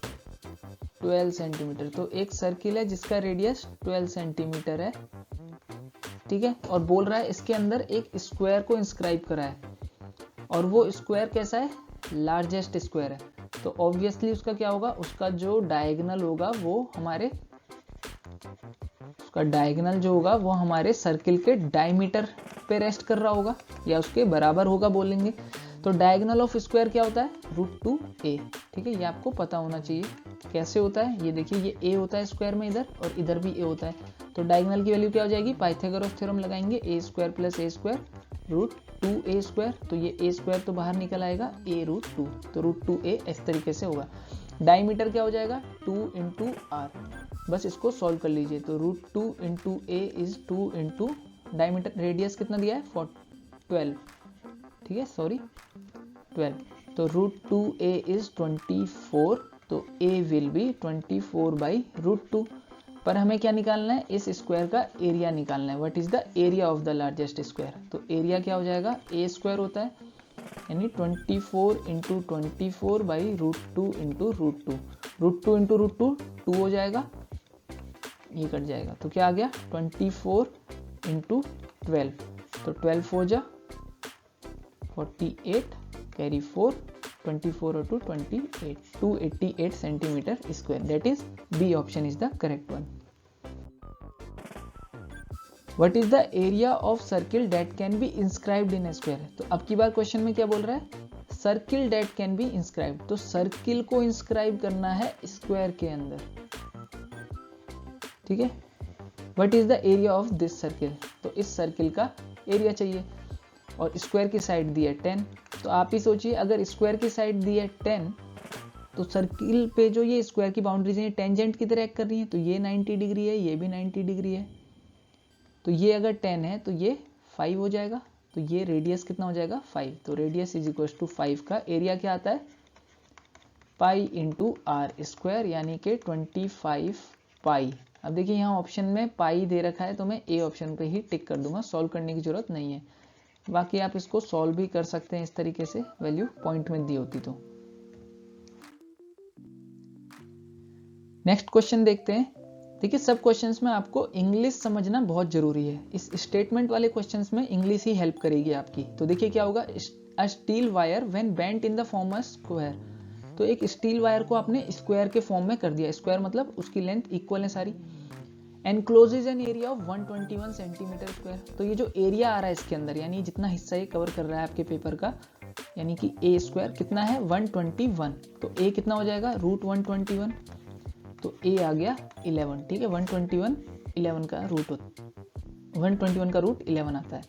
12 centimetre. तो एक सर्किल है जिसका रेडियस 12 सेंटीमीटर है, ठीक है, और बोल रहा है इसके अंदर एक स्क्वायर को इंस्क्राइब करा है, और वो स्क्वायर कैसा है, लार्जेस्ट स्क्वायर है। तो ऑब्वियसली उसका क्या होगा, उसका जो डायगोनल होगा वो हमारे, उसका डायगोनल जो होगा वो हमारे सर्किल के डायमीटर पे रेस्ट कर रहा होगा या उसके बराबर होगा बोलेंगे। तो डायगोनल ऑफ स्क्वायर क्या होता है √2a। ठीक है, ये आपको पता होना चाहिए कैसे होता है। ये देखिए ये a होता है स्क्वायर में इधर, और इधर भी a होता है, तो डायगोनल की वैल्यू क्या हो जाएगी, पाइथागोरस थ्योरम लगाएंगे, a² + a² √2a², तो ये a² तो बाहर निकल आएगा a√2, तो √2a इस तरीके से होगा। डायमीटर क्या हो जाएगा 2 × r, बस इसको सॉल्व कर लीजिए। तो √2 × a इज 2 × डायमीटर, रेडियस कितना दिया है 12, ठीक है, सॉरी 12, तो √2a इज 24, तो a विल बी 24/√2। पर हमें क्या निकालना है, इस स्क्वायर का एरिया निकालना है। What is the area of the largest square, तो एरिया क्या हो जाएगा a² होता है, यानी 24 × 24/√2 × √2, √2 × √2 2 हो जाएगा, ये कट जाएगा, तो क्या आ गया 24 × 12, तो 12 4 जा 48, कैरी 4, 24 और 2 28, 288 centimetre square, that is B option is the correct one. What is the area of circle that can be inscribed in a square? तो अब की बार क्वेश्चन में क्या बोल रहा है, circle date can be inscribe, तो सर्किल को इंस्क्राइब करना है स्क्वायर के अंदर, ठीक है। What is the area of this circle, तो इस सर्किल का एरिया चाहिए, और स्क्वायर की साइड दी है 10, तो आप ही सोचिए अगर स्क्वायर की साइड दी है 10, तो सर्किल पे जो ये स्क्वायर की बाउंड्रीज हैं टेंजेंट की तरह एक्ट कर रही हैं, तो ये 90 डिग्री है, ये भी 90 डिग्री है, तो ये अगर 10 है तो ये 5 हो जाएगा, तो ये रेडियस कितना हो जाएगा 5, तो रेडियस इज इक्वल टू 5 का एरिया क्या आता है पाई × r², यानी कि 25 पाई। अब देखिए यहाँ ऑप्शन में पाई दे रखा है, तो मैं ए ऑप्शन पे ही टिक कर दूंगा, सॉल्व करने की जरूरत नहीं है। बाकी आप इसको सॉल्व भी कर सकते हैं इस तरीके से, वैल्यू पॉइंट में दी होती तो। नेक्स्ट क्वेश्चन देखते हैं। देखिए सब क्वेश्चंस में आपको इंग्लिश समझना बहुत जरूरी है, इस स्टेटमेंट वाले क्वेश्चंस में इंग्लिश ही हेल्प करेगी आपकी। तो देखिए क्या होगा, a steel wire when bent in the form of square, तो एक स्टील वायर को आपने स्क्वायर के फॉर्म में कर दिया, स्क्वायर मतलब उसकी लेंथ इक्वल है सारी, encloses an area of 121 centimetre square, तो ये जो एरिया आ रहा है इसके अंदर, यानी जितना हिस्सा ये कवर कर रहा है आपके पेपर का, यानी कि a² कितना है 121, तो a कितना हो जाएगा √121, तो a आ गया 11, ठीक है, 121 11 का रूट 121 का रूट 11 आता है।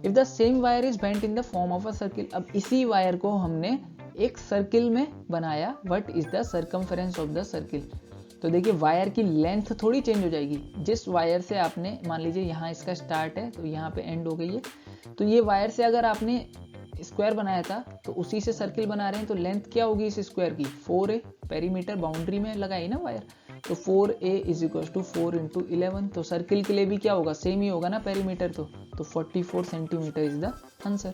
If the same wire is bent in the form of a circle, अब इसी वायर को हमने एक सर्किल में बनाया, what is the circumference of the circle, तो देखिए वायर की लेंथ थोड़ी चेंज हो जाएगी, जिस वायर से आपने मान लीजिए यहाँ इसका स्टार्ट है तो यहाँ पे एंड हो गई है, तो ये वायर से अगर आपने स्क्वायर बनाया था तो उसी से सर्किल बना रहे हैं, तो लेंथ क्या होगी इस स्क्वायर की 4a, पेरीमीटर बाउंड्री में लगाई ना वायर, तो 4a इज इक्वल टू 4 × 11, तो सर्किल के लिए भी क्या होगा सेम ही होगा ना पेरीमीटर, तो 44 centimetre is the answer.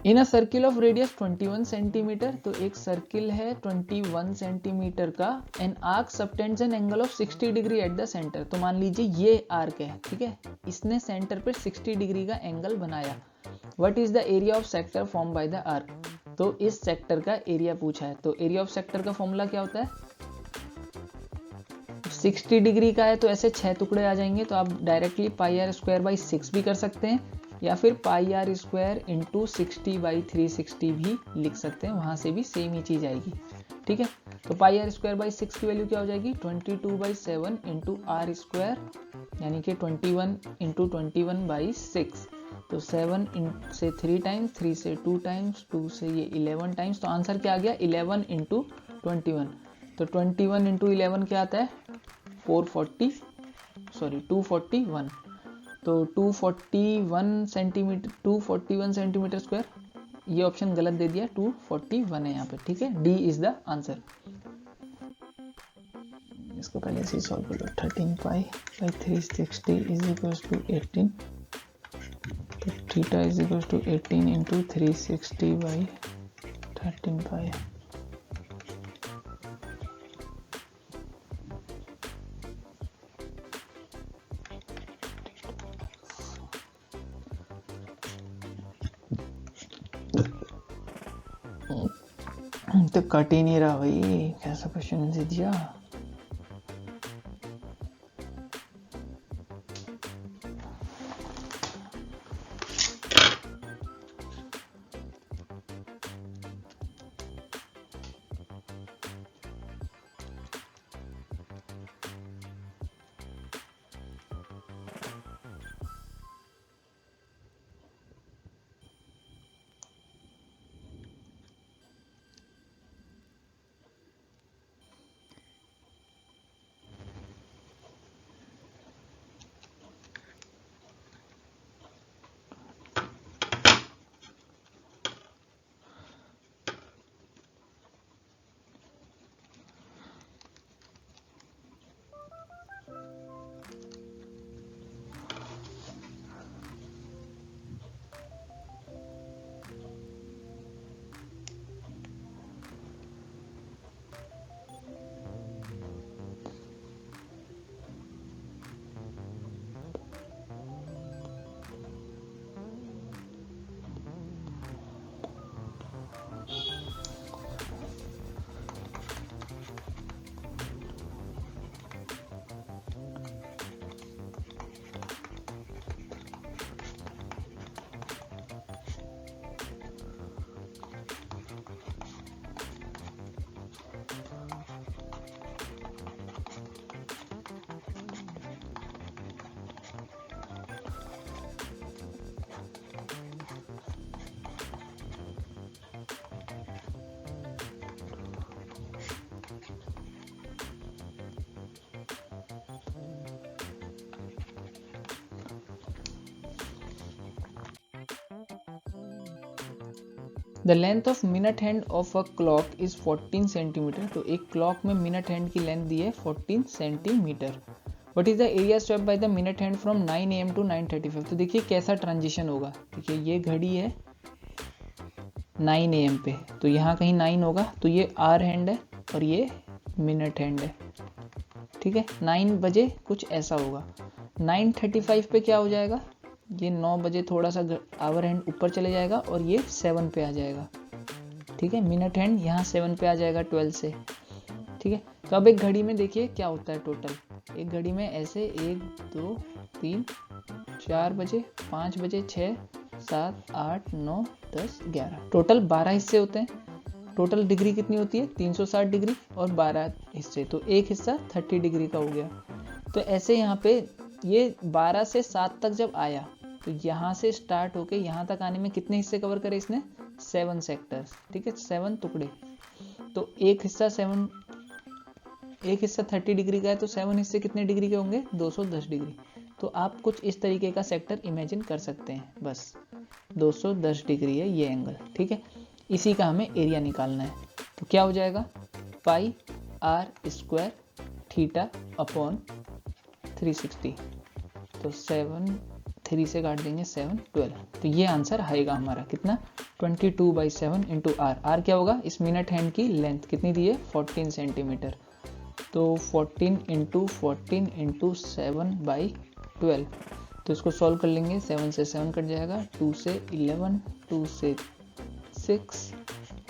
In a circle of radius 21 centimetre, तो एक सर्किल है 21 सेंटीमीटर का, an arc subtends an angle of 60 degree at the centre, तो मान लीजिए ये आर्क है, ठीक है, इसने सेंटर पर 60 डिग्री का एंगल बनाया। What is the area of sector form by the arc, तो इस सेक्टर का एरिया पूछा है, तो एरिया ऑफ सेक्टर का फॉर्मूला क्या होता है 60 डिग्री का है, तो ऐसे 6 टुकड़े आ जाएंगे, तो आप डायरेक्टली πr²/6 भी कर सकते हैं, या फिर πr² × 60/360 भी लिख सकते हैं, वहां से भी सेम ही चीज आएगी, ठीक है। तो πr²/6 की वैल्यू क्या हो जाएगी 22/7 × r², यानी कि 21 × 21/6, तो 7 से 3 टाइम्स, 3 से 2 टाइम्स, 2 से ये 11 टाइम्स, तो आंसर क्या आ गया 11 × 21, तो 21 × 11 क्या आता है 241, तो 241 सेंटीमीटर स्क्वायर, ये ऑप्शन गलत दे दिया, 241 है यहाँ पे, ठीक है, डी इज द आंसर। इसको पहले से सॉल्व कर लो, 13π/360 इज इक्वल टू 18, तो थीटा इज इक्वल टू 18 × 360/13π। तो कट ही नहीं रहा भाई, कैसा क्वेश्चन दे दिया। The length of minute hand of a clock is 14 centimetre. तो एक क्लॉक में मिनट हैंड की लेंथ दी है 14 centimetre. What is the area swept by the minute hand from 9 AM to 9:35। तो देखिए कैसा ट्रांजिशन होगा। देखिए ये घड़ी है 9 AM पे, तो यहाँ कहीं 9 होगा, तो ये आर हैंड है और ये मिनट हैंड है। ठीक है, 9 बजे कुछ ऐसा होगा। 9:35 पे क्या हो जाएगा, ये 9 बजे थोड़ा सा आवर हैंड ऊपर चले जाएगा और ये 7 पे आ जाएगा। ठीक है, मिनट हैंड यहाँ 7 पे आ जाएगा 12 से। ठीक है, तो अब एक घड़ी में देखिए क्या होता है टोटल। एक घड़ी में ऐसे 1 2 3 4 बजे 5 बजे 6 7 8 9 10 11 टोटल 12 हिस्से होते हैं। टोटल डिग्री कितनी होती है 360 डिग्री और 12 हिस्से, तो एक हिस्सा 30 डिग्री का हो गया। तो ऐसे यहाँ पे ये 12 से 7 तक जब आया तो यहाँ से स्टार्ट होके यहाँ तक आने में कितने हिस्से कवर करे इसने, 7 सेक्टर्स। ठीक है, 7 टुकड़े। तो एक हिस्सा 30 डिग्री का है, तो 7 हिस्से कितने डिग्री के होंगे, 210 डिग्री। तो आप कुछ इस तरीके का सेक्टर इमेजिन कर सकते हैं। बस 210 डिग्री है ये एंगल। ठीक है, इसी का हमें एरिया निकालना है। तो क्या हो जाएगा, पाई आर स्क्वायर थीटा अपॉन 360। तो 7 3 से काट देंगे 7 12। तो ये आंसर आएगा हमारा कितना, 22/7 इंटू आर। आर क्या होगा, इस मिनट हैंड की लेंथ कितनी दी है 14 सेंटीमीटर। तो 14 इंटू 7/12। तो इसको सॉल्व कर लेंगे, 7 से 7 कट जाएगा, 2 से 11 2 से 6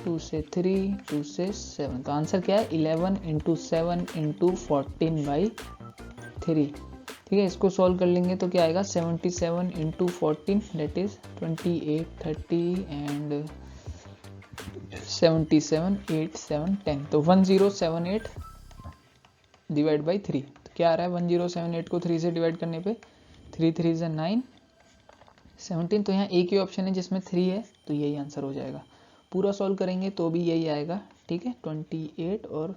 2 से 3 2 से 7। तो आंसर क्या है, 11 इंटू 7 इंटू 14/3। ठीक है, इसको सॉल्व कर लेंगे तो क्या आएगा, 77 इंटू 14 दैट इज 28 30 एंड 77 8 7 10। तो 1078 डिवाइड बाई 3। तो क्या आ रहा है, 1078 को 3 से डिवाइड करने पे 3 3 से 9 17। तो यहाँ एक ही ऑप्शन है जिसमें 3 है, तो यही आंसर हो जाएगा। पूरा सॉल्व करेंगे तो भी यही आएगा। ठीक है, 28 और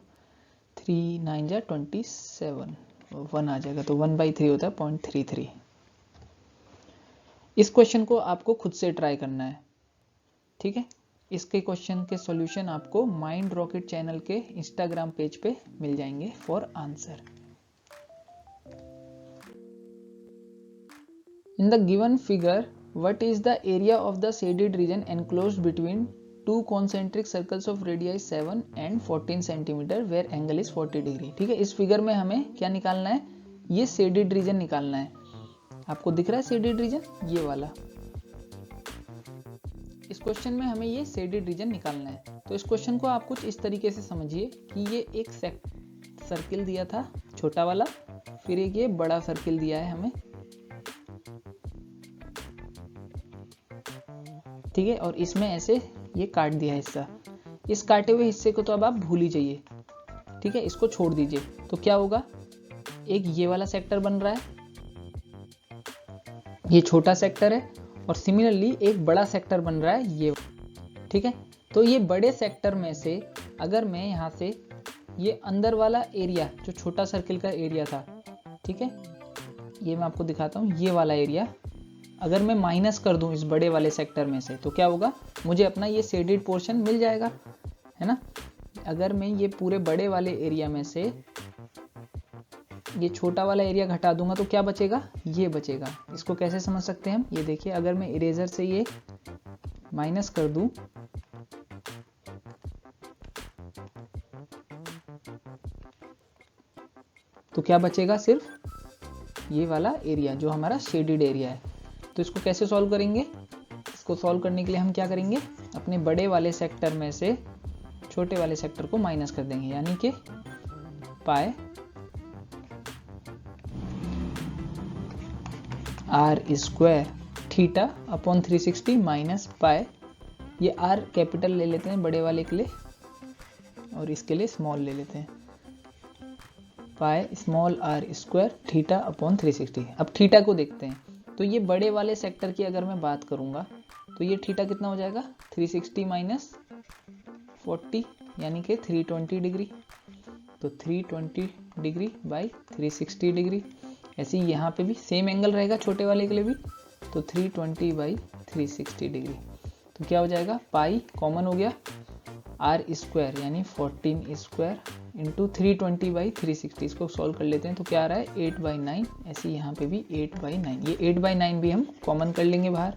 3 9 जा 27 और 1 आ जाएगा, तो 1/3 होता है 0.33। इस क्वेश्चन को आपको खुद से ट्राई करना है। ठीक है, इसके क्वेश्चन के सॉल्यूशन आपको माइंड रॉकेट चैनल के इंस्टाग्राम पेज पे मिल जाएंगे for answer. In the given figure, what is the area of the shaded region enclosed between two concentric circles of radii 7 and 14 centimeter where angle is 40 degree। ठीक है, इस figure में हमें क्या निकालना है, ये shaded region निकालना है। आपको दिख रहा है shaded region, ये वाला। इस क्वेश्चन में हमें ये shaded region निकालना है। तो इस क्वेश्चन को आप कुछ इस तरीके से समझिए कि ये एक सर्किल दिया था छोटा वाला, फिर एक ये बड़ा सर्किल दिया है हमें। ठीक है, और इसमें ऐसे ये काट दिया हिस्सा। इस काटे हुए हिस्से को तो अब आप भूल ही जाइए। ठीक है, इसको छोड़ दीजिए। तो क्या होगा, एक ये वाला सेक्टर बन रहा है, ये छोटा सेक्टर है, और सिमिलरली एक बड़ा सेक्टर बन रहा है ये। ठीक है, तो ये बड़े सेक्टर में से अगर मैं यहाँ से ये अंदर वाला एरिया जो छोटा सर्किल का एरिया था, ठीक है, ये मैं आपको दिखाता हूँ, ये वाला एरिया अगर मैं माइनस कर दूं इस बड़े वाले सेक्टर में से, तो क्या होगा, मुझे अपना ये शेडेड पोर्शन मिल जाएगा, है ना। अगर मैं ये पूरे बड़े वाले एरिया में से ये छोटा वाला एरिया घटा दूंगा तो क्या बचेगा, ये बचेगा। इसको कैसे समझ सकते हैं हम, ये देखिए, अगर मैं इरेजर से ये माइनस कर दूं तो क्या बचेगा, सिर्फ ये वाला एरिया जो हमारा शेडेड एरिया है। तो इसको कैसे सॉल्व करेंगे, इसको सॉल्व करने के लिए हम क्या करेंगे, अपने बड़े वाले सेक्टर में से छोटे वाले सेक्टर को माइनस कर देंगे, यानी कि pi R square theta upon 360 minus pi, ये आर कैपिटल ले लेते हैं बड़े वाले के लिए और इसके लिए स्मॉल ले लेते हैं, pi small R square theta upon 360। अब थीटा को देखते हैं, तो ये बड़े वाले सेक्टर की अगर मैं बात करूंगा तो ये थीटा कितना हो जाएगा, 360 माइनस 40 यानी कि 320 डिग्री। तो 320 डिग्री बाई 360 डिग्री। ऐसे ही यहाँ पे भी सेम एंगल रहेगा छोटे वाले के लिए भी, तो 320 बाई 360 डिग्री। तो क्या हो जाएगा, पाई कॉमन हो गया, आर स्क्वायर यानी 14 स्क्वायर इंटू 320/360। इसको सॉल्व कर लेते हैं तो क्या आ रहा है 8/9। ऐसे यहाँ पे भी 8/9, ये 8/9 भी हम कॉमन कर लेंगे बाहर,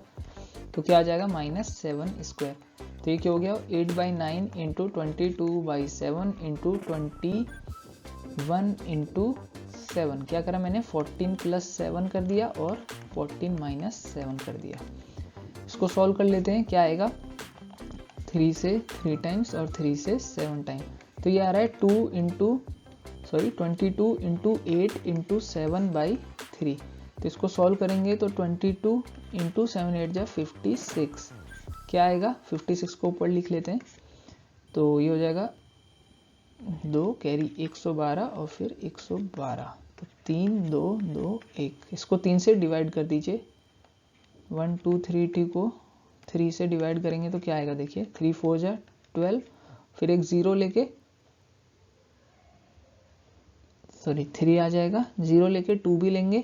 तो क्या आ जाएगा -7 स्क्वायर। तो ये क्या हो गया 8/9 इंटू 22/7 इंटू 21 इंटू 7। क्या करा मैंने 14 + 7 कर दिया और 14 - 7 कर दिया। इसको सॉल्व कर लेते हैं, क्या आएगा 3 से 3 टाइम्स और 3 से 7 टाइम। तो ये आ रहा है 22 इंटू 8 इंटू 7/3। तो इसको सॉल्व करेंगे तो 22 इंटू 7 8 जा 56। क्या आएगा 56 को ऊपर लिख लेते हैं, तो ये हो जाएगा 2 कैरी 112 और फिर 112, तो 3 2 2 1। इसको 3 से डिवाइड कर दीजिए, 1 2 3 2 को 3 से डिवाइड करेंगे तो क्या आएगा देखिए 3 4 जा 12, फिर एक 0 लेके 3 आ जाएगा, 0 लेके 2 भी लेंगे,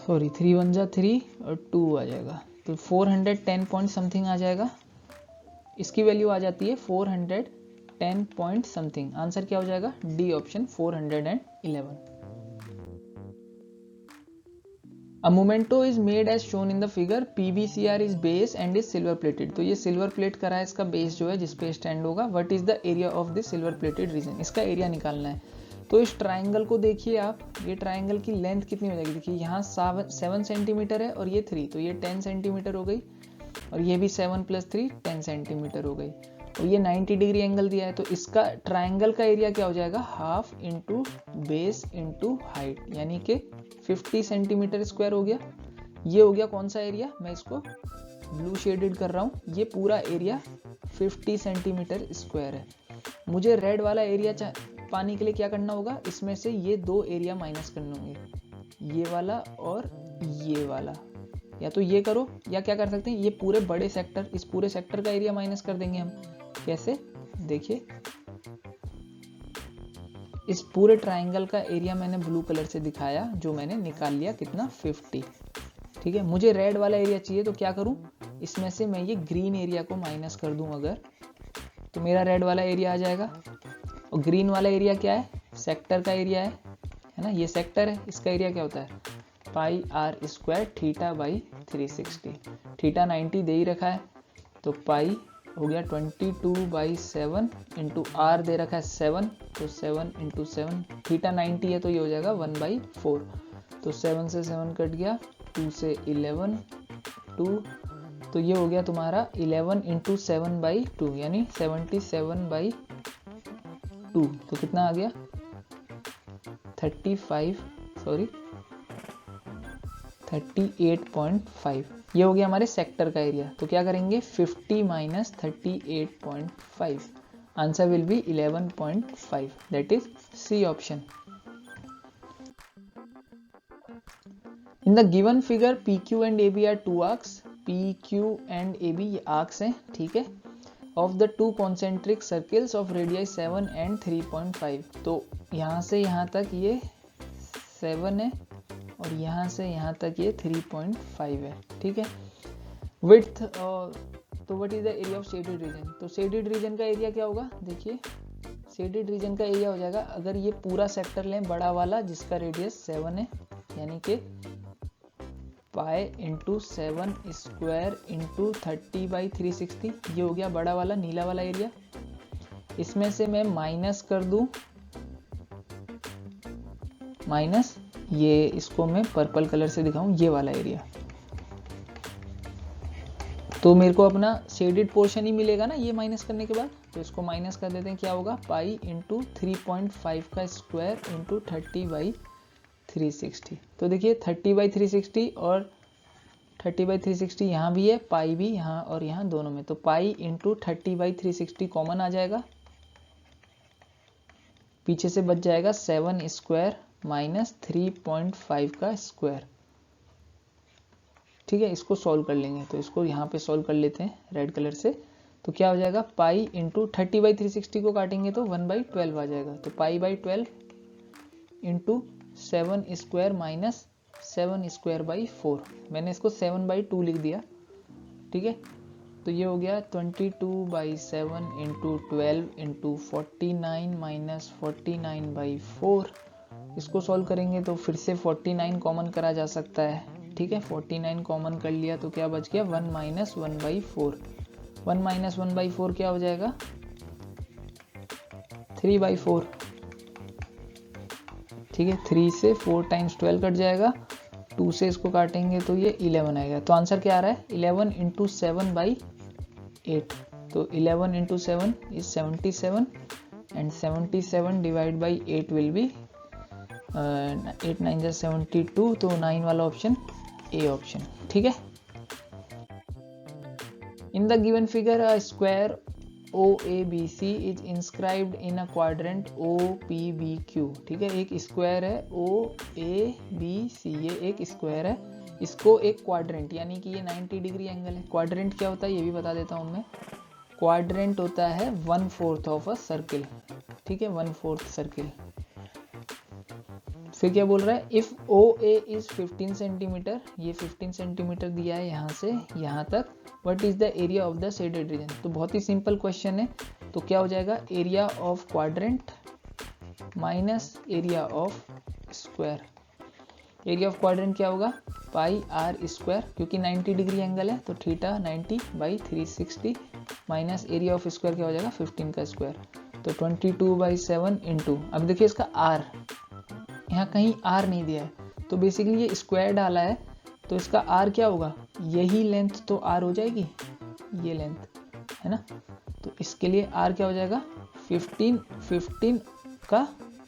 3 1 जा 3 और 2 आ जाएगा, तो 410 पॉइंट समथिंग आ जाएगा। इसकी वैल्यू आ जाती है 410 पॉइंट समथिंग। आंसर क्या हो जाएगा D option 411। A memento is made as shown in the figure. PVCR is base and is silver plated. तो ये सिल्वर प्लेट करा है, इसका बेस जो है जिसपे स्टैंड होगा। What is the area of this silver plated region? इसका एरिया निकालना है। तो इस ट्राइंगल को देखिए आप, ये ट्राइंगल की लेंथ कितनी हो जाएगी, देखिए यहाँ 7 सेंटीमीटर है और ये 3, तो ये 10 सेंटीमीटर हो गई, और ये भी 7 + 3 10 सेंटीमीटर हो गई, और ये 90 डिग्री एंगल दिया है। तो इसका ट्राइंगल का एरिया क्या हो जाएगा, half into base into height, यानी कि 50 सेंटीमीटर स्क्वायर हो गया। ये हो गया कौन सा एरिया, मैं इसको ब्लू शेडेड कर रहा हूँ, ये पूरा एरिया 50 सेंटीमीटर स्क्वायर है। मुझे रेड वाला एरिया पाने के लिए क्या करना होगा, इसमें से ये 2 एरिया माइनस करने होंगे, ये वाला और ये वाला, या तो ये करो या क्या कर सकते हैं, ये पूरे बड़े सेक्टर, इस पूरे सेक्टर का एरिया माइनस कर देंगे हम। कैसे, देखिए इस पूरे ट्राइंगल का एरिया मैंने ब्लू कलर से दिखाया, जो मैंने निकाल लिया कितना 50। ठीक है, मुझे रेड वाला एरिया चाहिए, तो क्या करूं, इसमें से मैं ये ग्रीन एरिया को माइनस कर दूं अगर, तो मेरा रेड वाला एरिया आ जाएगा। और ग्रीन वाला एरिया क्या है, सेक्टर का एरिया है ना, ये सेक्टर है, इसका एरिया क्या होता है पाई आर स्क्वायर θ/360। थीटा 90 दे ही रखा है, तो पाई हो गया 22/7 इंटू आर दे रखा है 7, तो 7 इंटू 7, थीटा 90 है तो ये हो जाएगा 1/4। तो 7 से 7 कट गया, 2 से 11 2, तो ये हो गया तुम्हारा 11 इंटू 7/2 यानी 77/2। तो कितना आ गया 38.5। ये हो गया हमारे सेक्टर का एरिया। तो क्या करेंगे 50 - 38.5, answer will be 11.5, that is C option. In the given figure PQ and AB are 2 arcs, PQ and AB ये आर्क्स हैं, ठीक है, of the 2 concentric circles of radius 7 and 3.5। तो यहाँ से यहाँ तक ये 7 है और यहाँ से यहाँ तक ये 3.5 है, ठीक है। विड्थ, तो what is the area of shaded region, तो शेडेड रीजन का एरिया क्या होगा, देखिए शेडेड रीजन का एरिया हो जाएगा, अगर ये पूरा सेक्टर लें बड़ा वाला जिसका रेडियस 7 है, यानी कि पाई इंटू 7 स्क्वायर इंटू 30/360, ये हो गया बड़ा वाला नीला वाला एरिया। इसमें से मैं माइनस कर दूं, माइनस ये, इसको मैं पर्पल कलर से दिखाऊं, ये वाला एरिया, तो मेरे को अपना शेडेड पोर्शन ही मिलेगा ना ये माइनस करने के बाद। तो इसको माइनस कर देते हैं, क्या होगा पाई इंटू 3.5 का स्क्वायर इंटू 30/360। तो देखिए 30/360 और 30/360 यहाँ भी है, पाई भी यहाँ और यहाँ दोनों में, तो पाई इंटू 30/360 कॉमन आ जाएगा, पीछे से बच जाएगा 7 स्क्वायर माइनस 3.5 का स्क्वायर, ठीक है। इसको सॉल्व कर लेंगे, तो इसको यहाँ पे सॉल्व कर लेते हैं रेड कलर से। तो क्या हो जाएगा पाई इंटू 30/360 को काटेंगे तो 1/12 आ जाएगा, तो पाई/12 इंटू 7 स्क्वायर माइनस 7 स्क्वायर/4, मैंने इसको 7/2 लिख दिया, ठीक है। तो ये हो गया 22/7 इंटू 12 इंटू 49 माइनस 49/4। इसको सॉल्व करेंगे तो फिर से 49 कॉमन करा जा सकता है, ठीक है। 49 कॉमन कर लिया तो क्या बच गया 1 माइनस 1/4। 1 माइनस 1/4 क्या हो जाएगा 3/4, ठीक है। 3 से 4 टाइम्स 12 कट जाएगा, 2 से इसको काटेंगे तो ये 11 आएगा। तो आंसर क्या आ रहा है 11 इंटू 7/8। तो 11 into 7 is 77 and 77 divide by 8 will be 8 9 जा 72। तो 9 वाला ऑप्शन ए ऑप्शन, ठीक है। इन the given figure a square OABC is inscribed in a quadrant OPBQ, ठीक है। एक स्क्वायर है OABC, ये एक स्क्वायर है, इसको एक क्वाड्रेंट यानी कि ये 90 डिग्री एंगल है। क्वाड्रेंट क्या होता है ये भी बता देता हूँ मैं। क्वाड्रेंट होता है 1/4 ऑफ अ सर्किल, ठीक है, 1/4 सर्किल। फिर क्या बोल रहा है इफ OA इज 15 सेंटीमीटर, ये 15 सेंटीमीटर दिया है यहाँ से यहाँ तक, what is the area of the shaded reason. तो बहुत ही सिंपल क्वेश्चन है। तो क्या हो जाएगा area of quadrant minus area of square. Area of quadrant क्या होगा पाई आर स्क्वायर, क्योंकि 90 डिग्री एंगल है तो theta 90/360 minus area of square क्या हो जाएगा 15 का स्क्वायर। तो 22/7 इंटू, अब देखिए इसका आर, यहाँ कहीं आर नहीं दिया है तो बेसिकली ये स्क्वायर डाला है, तो इसका आर क्या होगा यही लेंथ तो आर हो जाएगी, ये लेंथ है ना। तो इसके लिए आर क्या हो जाएगा 15 का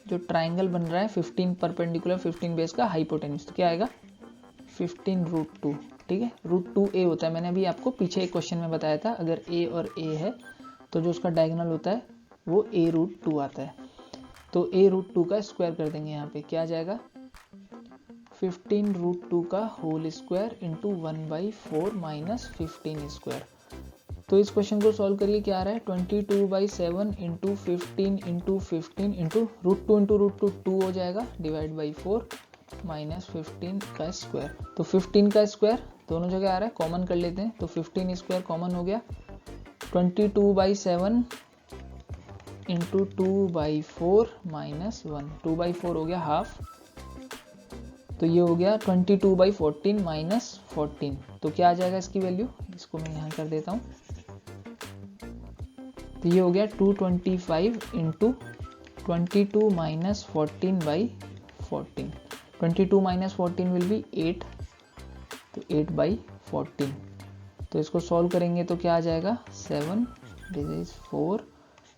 जो ट्राइंगल बन रहा है 15 परपेंडिकुलर 15 बेस का हाइपोटेन्यूज, तो क्या आएगा 15√2, ठीक है। √2a होता है, मैंने अभी आपको पीछे एक क्वेश्चन में बताया था, अगर a और a है तो जो उसका डायगोनल होता है वो a√2 आता है। तो a√2 का स्क्वायर कर देंगे, यहाँ पे क्या आ जाएगा 15√2 का whole square into 1/4 minus 15 square. तो इस क्वेश्चन को सॉल्व करिए, क्या आ रहा है 22/7 इंटू 15 इंटू 15 इंटू √2 इंटू √2 2 हो जाएगा डिवाइड बाई 4 माइनस 15 का स्क्वायर। तो 15 का स्क्वायर दोनों जगह आ रहा है, कॉमन कर लेते हैं। तो 15 स्क्वायर कॉमन हो गया, 22/7 इंटू 2/4 माइनस 1, 2/4 हो गया हाफ, तो ये हो गया 22/14 माइनस 14। तो क्या आ जाएगा इसकी वैल्यू, इसको मैं यहाँ कर देता हूँ। तो ये हो गया 225 into 22 minus 14/14। 22 minus 14 will be 8, तो 8/14। तो इसको सॉल्व करेंगे तो क्या आ जाएगा 7, दिस इज 4,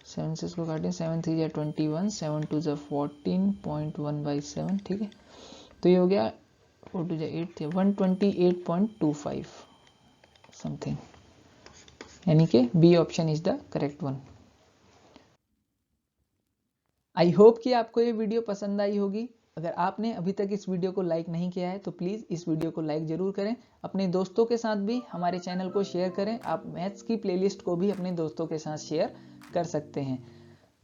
7 से इसको काटें 7 3 21, 7 2 14.1/7, ठीक है। तो ये हो गया 4 2 8 थे 128.25 समथिंग, यानी कि B option is the correct one. I hope कि आपको ये वीडियो पसंद आई होगी। अगर आपने अभी तक इस वीडियो को लाइक नहीं किया है तो प्लीज़ इस वीडियो को लाइक ज़रूर करें, अपने दोस्तों के साथ भी हमारे चैनल को शेयर करें। आप मैथ्स की प्लेलिस्ट को भी अपने दोस्तों के साथ शेयर कर सकते हैं।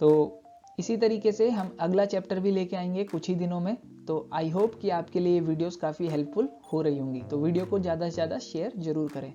तो इसी तरीके से हम अगला चैप्टर भी लेके आएंगे कुछ ही दिनों में। तो आई होप कि आपके लिए ये वीडियोस काफ़ी हेल्पफुल हो रही होंगी। तो वीडियो को ज़्यादा से ज़्यादा शेयर ज़रूर करें।